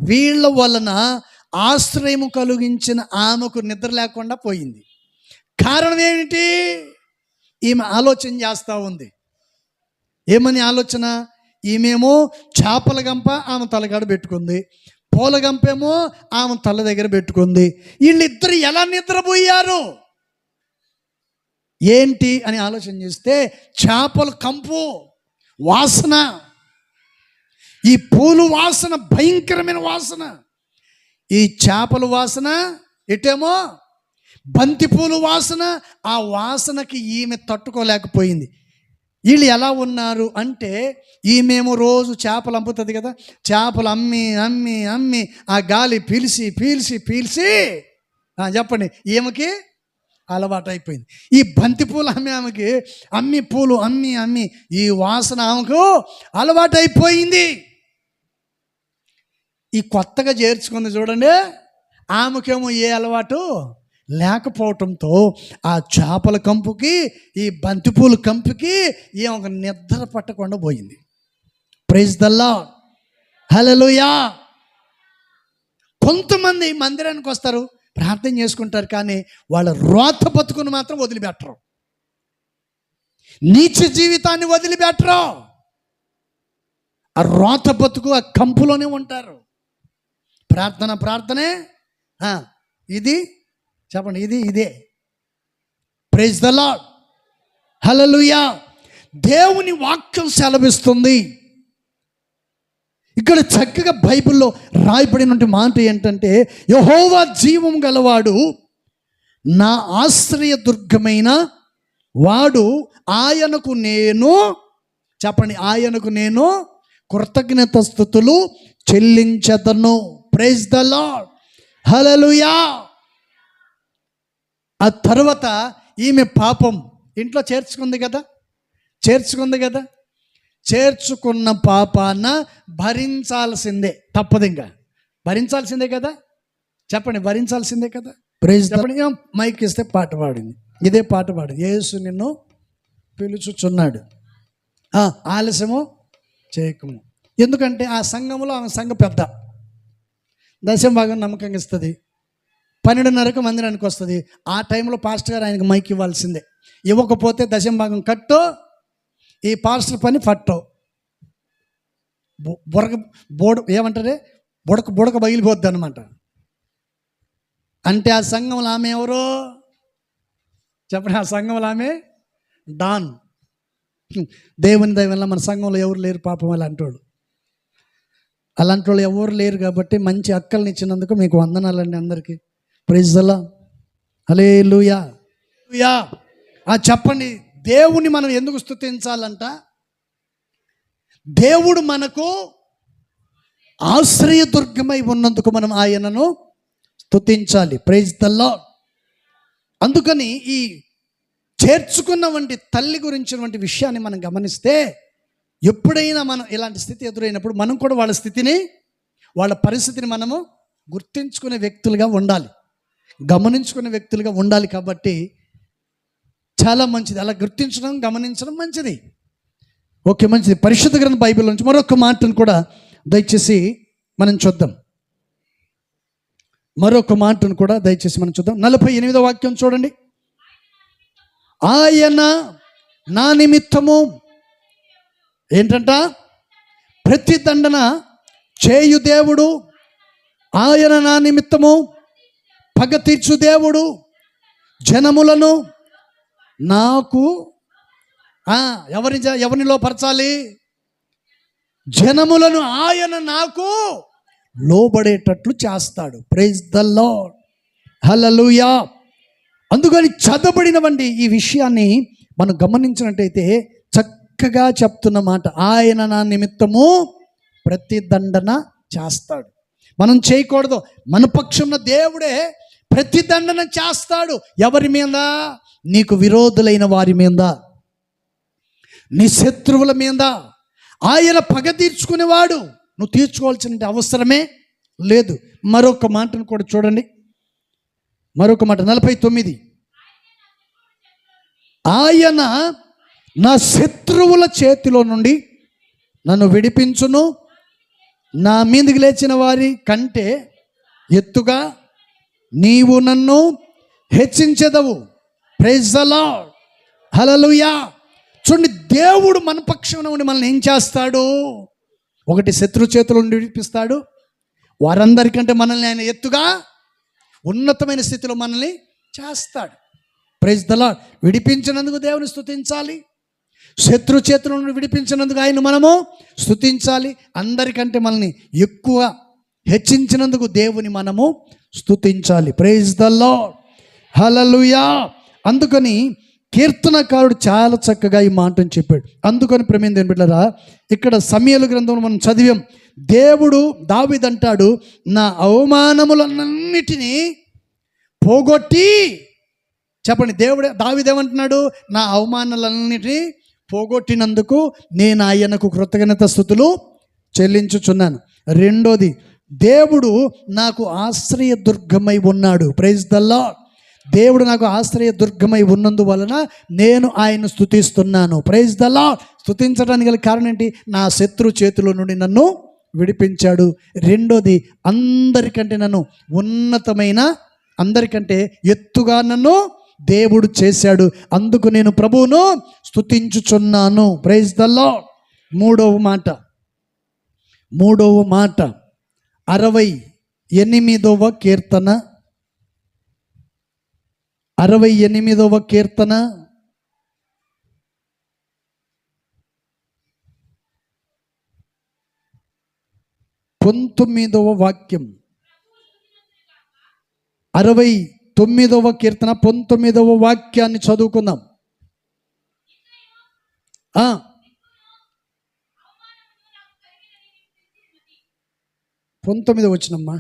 వీళ్ళ వలన ఆశ్రయము కలిగించిన ఆమెకు నిద్ర లేకుండా పోయింది. కారణం ఏమిటి? ఈమె ఆలోచన చేస్తూ ఉంది. ఏమని ఆలోచన? ఈమెమో చేపల గంప ఆమె తలగాడ పెట్టుకుంది, పూల గంపేమో ఆమె తల దగ్గర పెట్టుకుంది. వీళ్ళిద్దరు ఎలా నిద్రపోయారు ఏంటి అని ఆలోచన చేస్తే, చేపల కంపు వాసన, ఈ పూలు వాసన భయంకరమైన వాసన, ఈ చేపల వాసన, ఇటేమో బంతిపూలు వాసన. ఆ వాసనకి ఈమె తట్టుకోలేకపోయింది. వీళ్ళు ఎలా ఉన్నారు అంటే, ఈమెమో రోజు చేపలు అమ్ముతుంది కదా, చేపలు అమ్మి అమ్మి అమ్మి ఆ గాలి పీల్చి పీల్చి పీల్చి చెప్పండి ఈమెకి అలవాటు అయిపోయింది. ఈ బంతి పూలు ఆమెకి అమ్మి పూలు అమ్మి అమ్మి ఈ వాసన ఆమెకు అలవాటు అయిపోయింది. ఈ కొత్తగా చేర్చుకుంది చూడండి, ఆమెకేమో ఏ అలవాటు లేకపోవటంతో ఆ చేపల కంపుకి ఈ బంతిపూల కంపుకి ఒక నిద్ర పట్టకుండా పోయింది. ప్రైజ్ ద లార్డ్, హల్లెలూయా. కొంతమంది మందిరానికి వస్తారు, ప్రార్థన చేసుకుంటారు, కానీ వాళ్ళ రోత బతుకును మాత్రం వదిలిపెట్టరు, నీచ జీవితాన్ని వదిలిపెట్టరు. ఆ రోత బతుకు ఆ కంపులోనే ఉంటారు. ప్రార్థనే ఇది చెప్పండి, ఇదే. ప్రైజ్ ద లార్డ్, హల్లెలూయా. దేవుని వాక్యం సెలవిస్తుంది. ఇక్కడ చక్కగా బైబిల్లో రాయబడిన మాట ఏంటంటే, యెహోవా జీవం గలవాడు, నా ఆశ్రయ దుర్గమైన వాడు, ఆయనకు నేను చెప్పండి, ఆయనకు నేను కృతజ్ఞతాస్తుతులు చెల్లించెదను. ప్రైజ్ ద లార్డ్, హల్లెలూయా. ఆ తర్వాత ఈమె పాపం ఇంట్లో చేర్చుకుంది కదా, చేర్చుకున్న పాపాన భరించాల్సిందే, తప్పదు, ఇంకా భరించాల్సిందే కదా, చెప్పండి, భరించాల్సిందే కదా. ప్రైజ్ చెప్పండి. మైక్ ఇస్తే పాట పాడింది, ఇదే పాట పాడింది, యేసు నిన్ను పిలుచుచున్నాడు, ఆలస్యము చేయకము. ఎందుకంటే ఆ సంఘములో ఆమె సంఘ పెద్ద, దశమ భాగం నమ్మకంగా ఇస్తుంది, 12:30కు మందిరానికి వస్తుంది. ఆ టైంలో పాస్టర్ గారు ఆయనకు మైక్ ఇవ్వాల్సిందే, ఇవ్వకపోతే దశమ భాగం కట్టు, ఈ పాస్టర్ పని పట్టు, ఏమంటారే బుడక బగిలిపోద్ది అనమాట. అంటే ఆ సంఘంలో ఆమె ఎవరో చెప్పండి, ఆ సంఘంలో ఆమె డాన్. దేవుని దయ వల్ల మన సంఘంలో ఎవరు లేరు పాపం, అలాంటి వాళ్ళు ఎవరు లేరు. కాబట్టి మంచి అక్కల్ని ఇచ్చినందుకు మీకు వందనాలండి అందరికీ. ప్రైజ్ ద లార్డ్, హల్లెలూయా. చెప్పండి, దేవుని మనం ఎందుకు స్తుతించాలంట? దేవుడు మనకు ఆశ్రయదుర్గమై ఉన్నందుకు మనం ఆయనను స్తుతించాలి. Praise the Lord. అందుకని ఈ చేర్చుకున్నటువంటి తల్లి గురించినటువంటి విషయాన్ని మనం గమనిస్తే, ఎప్పుడైనా మనం ఇలాంటి స్థితి ఎదురైనప్పుడు మనం కూడా వాళ్ళ స్థితిని, వాళ్ళ పరిస్థితిని మనము గుర్తించుకునే వ్యక్తులుగా ఉండాలి, గమనించుకునే వ్యక్తులుగా ఉండాలి. కాబట్టి చాలా మంచిది, అలా గుర్తించడం, గమనించడం మంచిది. ఓకే, మంచిది. పరిశుద్ధ గ్రంథ బైబిల్ నుంచి మరొక మాటను కూడా దయచేసి మనం చూద్దాం. 48వ వాక్యం చూడండి. ఆయన నా నిమిత్తము ఏంటంట? ప్రతిదండన చేయు దేవుడు, ఆయన నా నిమిత్తము పగ తీర్చు దేవుడు, జనములను నాకు ఎవరిని లోపరచాలి? జనములను ఆయన నాకు లోబడేటట్లు చేస్తాడు. ప్రైజ్ ద లార్డ్, హల్లెలూయా. అందుకని చదవబడినవండి ఈ విషయాన్ని మనం గమనించినట్టయితే చక్కగా చెప్తున్న మాట, ఆయన నా నిమిత్తము ప్రతిదండన చేస్తాడు. మనం చేయకూడదు, మన పక్షంలో దేవుడే ప్రతిదండన చేస్తాడు. ఎవరి మీద? నీకు విరోధులైన వారి మీద, నీ శత్రువుల మీద. ఆయన పగ తీర్చుకునేవాడు, నువ్వు తీర్చుకోవాల్సిన అవసరమే లేదు. మరొక మాటను కూడా చూడండి, మరొక మాట 49. ఆయన నా శత్రువుల చేతిలో నుండి నన్ను విడిపించును, నా మీదికి లేచిన వారి కంటే ఎత్తుగా నీవు నన్ను హెచ్చించెదవు. Praise the lord, hallelujah. చూడండి, దేవుడు మన పక్షంలో ఉండి మనల్ని ఏం చేస్తాడు? ఒకటి, శత్రు చేతుల నుండి విడిపిస్తాడు. వారందరికంటే మనల్ని ఆయన ఎత్తుగా ఉన్నతమైన స్థితిలో మనల్ని చేస్తాడు. Praise the lord. విడిపించినందుకు దేవుని స్తుతించాలి, శత్రు చేతుల నుండి విడిపించినందుకు ఆయన మనము స్తుతించాలి. అందరికంటే మనల్ని ఎక్కువ హెచ్చించినందుకు దేవుని మనము స్తుతించాలి. ప్రైజ్ ద లార్డ్, హల్లెలూయా. అందుకని కీర్తనకారుడు చాలా చక్కగా ఈ మాటను చెప్పాడు. అందుకని ప్రేమ దేని బిడ్డలారా, ఇక్కడ సమూయేలు గ్రంథంలో మనం చదివాం. దేవుడు దావీదు అంటాడు, నా అవమానములన్నిటినీ పోగొట్టి, చెప్పండి, దావీదు ఏమంటున్నాడు? నా అవమానాలన్నిటినీ పోగొట్టినందుకు నేను ఆయనకు కృతజ్ఞత స్తుతులు చెల్లించుచున్నాను. రెండోది, దేవుడు నాకు ఆశ్రయ దుర్గమై ఉన్నాడు. Praise the lord. దేవుడు నాకు ఆశ్రయ దుర్గమై ఉన్నందువలన నేను ఆయన స్తుతిస్తున్నాను. Praise the Lord. స్తుతించడానికి గల కారణం ఏంటి? నా శత్రు చేతిలో నుండి నన్ను విడిపించాడు. రెండోది, అందరికంటే నన్ను ఉన్నతమైన, అందరికంటే ఎత్తుగా నన్ను దేవుడు చేశాడు. అందుకు నేను ప్రభువును స్తుతించుచున్నాను. Praise the lord. మూడవ మాట 68వ కీర్తన 19వ వాక్యం. 69వ కీర్తన 19వ వాక్యాన్ని చదువుకుందాం. 19 వచ్చినమ్మా.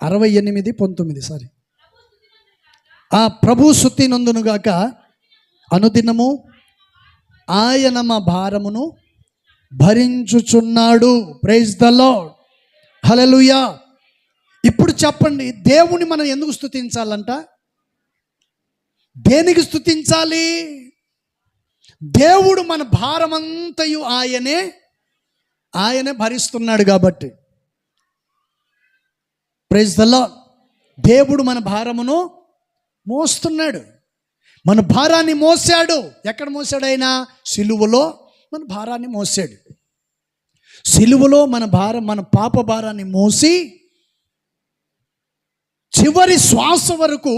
68 19 సారీ. ప్రభు స్తుతి నందునుగాక అనుదినము ఆయన మా భారమును భరించుచున్నాడు. Praise the lord. హల్లెలూయా. ఇప్పుడు చెప్పండి, దేవుని మనం ఎందుకు స్తుతించాలంట? దేనికి స్తుతించాలి? దేవుడు మన భారమంతయు ఆయనే భరిస్తున్నాడు కాబట్టి. Praise the lord. దేవుడు మన భారమును మోస్తున్నాడు. మన భారాన్ని మోసాడు. ఎక్కడ మోసాడు? ఆయన సిలువలో మన భారాన్ని మోసాడు. సిలువలో మన పాప భారాన్ని మోసి చివరి శ్వాస వరకు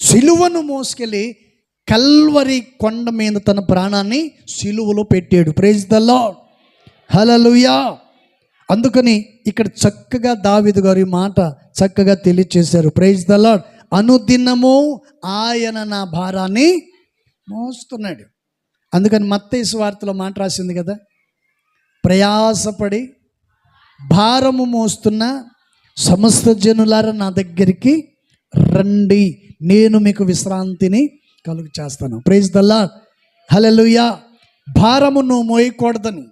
సిలువను మోసుకెళ్ళి కల్వరి కొండ మీద తన ప్రాణాన్ని సిలువలో పెట్టాడు. Praise the lord. హల్లెలూయా. అందుకని ఇక్కడ చక్కగా దావీదు గారు ఈ మాట చక్కగా తెలియచేశారు. Praise the Lord. అనుదినము ఆయన నా భారాన్ని మోస్తున్నాడు. అందుకని మత్తయి సువార్తలో మాట రాసింది కదా, ప్రయాసపడి భారము మోస్తున్న సమస్త జనులారా నా దగ్గరికి రండి, నేను మీకు విశ్రాంతిని కలుగు చేస్తాను. Praise the lord. హల్లెలూయా. భారము నువ్వు మోయకూడదని,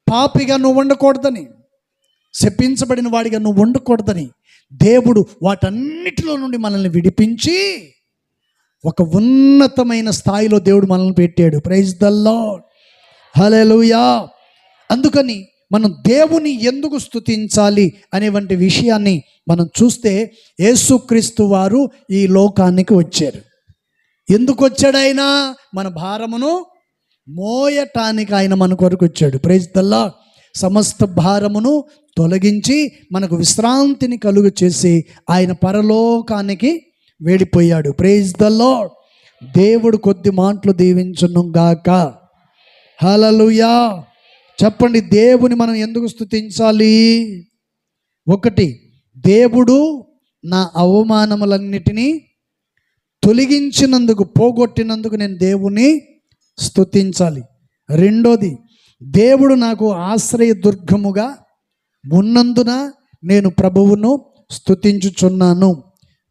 పాపిగా నువ్వు ఉండకూడదని, శపించబడిన వాడిగా నువ్వు ఉండకూడదని దేవుడు వాటన్నిటిలో నుండి మనల్ని విడిపించి ఒక ఉన్నతమైన స్థాయిలో దేవుడు మనల్ని పెట్టాడు. Praise the lord. హల్లెలూయా. అందుకని మనం దేవుని ఎందుకు స్తుతించాలి అనేటువంటి విషయాన్ని మనం చూస్తే, యేసుక్రీస్తు వారు ఈ లోకానికి వచ్చారు. ఎందుకు వచ్చాడు ఆయన? మన భారమును మోయటానికి ఆయన మన కొరకు వచ్చాడు. Praise the Lord. సమస్త భారమును తొలగించి మనకు విశ్రాంతిని కలుగు చేసి ఆయన పరలోకానికి వెళ్ళిపోయాడు. Praise the lord. దేవుడు కొద్ది మాటలు దీవించును గాక. హల్లెలూయా. చెప్పండి, దేవుని మనం ఎందుకు స్తుతించాలి? ఒకటి, దేవుడు నా అవమానములన్నిటినీ తొలగించినందుకు, పోగొట్టినందుకు నేను దేవుని స్తుతించాలి. రెండోది, దేవుడు నాకు ఆశ్రయ దుర్గముగా ఉన్నందున నేను ప్రభువును స్తుతించుచున్నాను.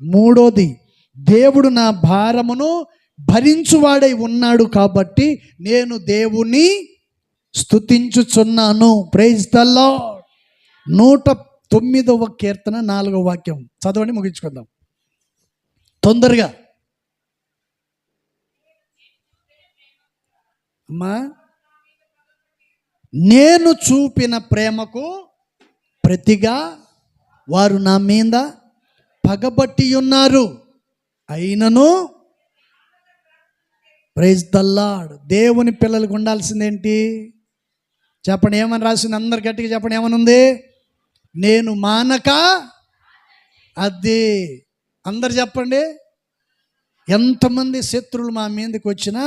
మూడోది, దేవుడు నా భారమును భరించువాడై ఉన్నాడు కాబట్టి నేను దేవుని స్తుతించుచున్నాను. Praise the Lord. 109వ కీర్తన 4వ వాక్యం చదవండి, ముగించుకుందాం తొందరగా. అమ్మా, నేను చూపిన ప్రేమకు ప్రతిగా వారు నా మీద పగబట్టి ఉన్నారు, అయినను. Praise the Lord. దేవుని పిల్లలకు ఉండాల్సిందేంటి చెప్పండి? ఏమని రాసింది? అందరు గట్టిగా చెప్పండి, ఏమని ఉంది? నేను మానక. అది అందరు చెప్పండి. ఎంతమంది శత్రువులు మా మీదకి వచ్చినా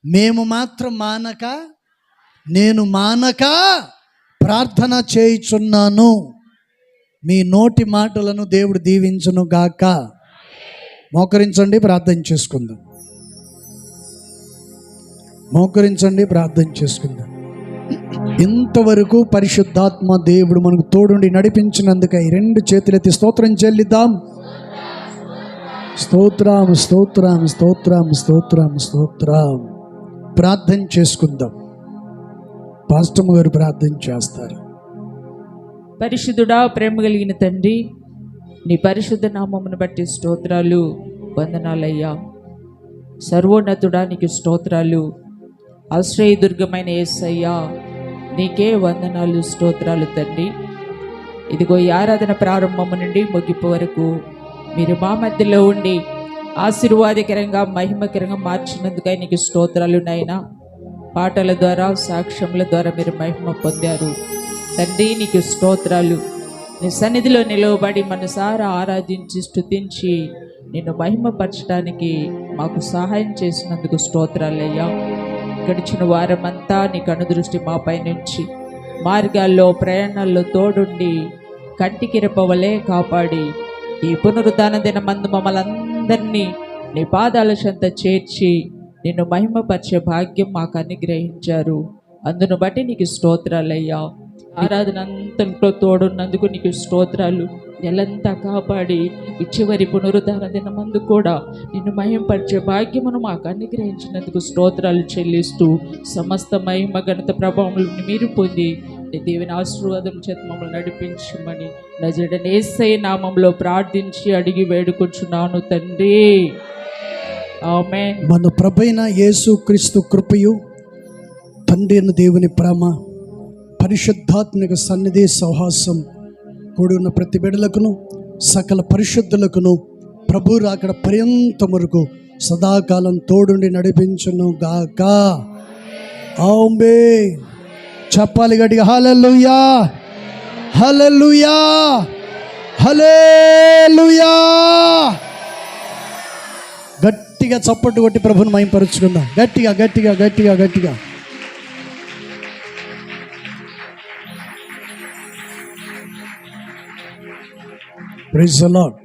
మేము మాత్రం మానక, నేను మానక ప్రార్థన చేయుచున్నాను. మీ నోటి మాటలను దేవుడు దీవించును గాక. మోకరించండి, ప్రార్థన చేసుకుందాం. మోకరించండి, ప్రార్థన చేసుకుందాం. ఇంతవరకు పరిశుద్ధాత్మ దేవుడు మనకు తోడుండి నడిపించినందుకై 2 చేతులెత్తి స్తోత్రం చెల్లిద్దాం. స్తోత్రం, స్తోత్రం, స్తోత్రం, స్తోత్రం, స్తోత్రం. ప్రార్థన చేసుకుందాం. పాస్టర్ గారు ప్రార్థన చేస్తారు. పరిశుద్ధుడా, ప్రేమ కలిగిన తండ్రి, నీ పరిశుద్ధ నామమును బట్టి స్తోత్రాలు, వందనాలయ్యా. సర్వోన్నతుడా, నీకు స్తోత్రాలు. ఆశ్రయదుర్గమైన యేసయ్యా, నీకే వందనాలు, స్తోత్రాలు తండ్రి. ఇదిగో ఈ ఆరాధన ప్రారంభము నుండి ముగింపు వరకు మీరు మా మధ్యలో ఉండి ఆశీర్వాదకరంగా, మహిమకరంగా మార్చినందుకై నీకు స్తోత్రాలు నాయనా. పాటల ద్వారా, సాక్ష్యముల ద్వారా మీరు మహిమ పొందారు తండ్రి. నీకు స్తోత్రాలు. నీ సన్నిధిలో నిలవబడి మనసారా ఆరాధించి స్తుతించి నిన్ను మహిమపరచడానికి మాకు సహాయం చేసినందుకు స్తోత్రాలయ్యా. గడిచిన వారమంతా నీ కనుదృష్టి మాపై నుంచి మార్గాల్లో, ప్రయాణాల్లో తోడుండి కంటికి రెప్పవలే కాపాడి ఈ పునరుద్ధాన దినమందు మమ్మల్ని అందరినీ నీ పాదాల చెంత చేర్చి నిన్ను మహిమపరిచే భాగ్యం మాకు అనుగ్రహించారు. అందును బట్టి నీకు స్తోత్రాలయ్యా. ఆరాధన అంతట్లో తోడున్నందుకు నీకు స్తోత్రాలు. నెలంతా కాపాడి ఈ చివరి పునరుద్ధాన దినమందు కూడా నిన్ను మహిమపరిచే భాగ్యమును మాకు అనుగ్రహించినందుకు స్తోత్రాలు చెల్లిస్తూ సమస్త మహిమ, ఘనత, ప్రభావములను మీరు పొంది నీ దేవుని ఆశీర్వాదం చేత మమ్మల్ని నడిపించమని నజరేయుడైన యేసయ్య నామంలో ప్రార్థించి అడిగి వేడుకొంచున్నాను తండ్రి. ఆమేన్. మన ప్రభువైన యేసుక్రీస్తు కృపయు, తండ్రి అయిన దేవుని ప్రేమ, పరిశుద్ధాత్మిక సన్నిధి సహవాసం కూడి ఉన్న ప్రతి బిడ్డలకును, సకల పరిశుద్ధులకును ప్రభు రాకడ పర్యంతం వరకు సదాకాలం తోడుండి నడిపించును గాక. ఆమేన్. చెప్పాలి గట్టిగా, హల్లెలూయా, హల్లెలూయా, హల్లెలూయా. గట్టిగా చప్పట్లు కొట్టి ప్రభుని మహిమపరుచుకుందాం. గట్టిగా, గట్టిగా, గట్టిగా, గట్టిగా. Praise the lord.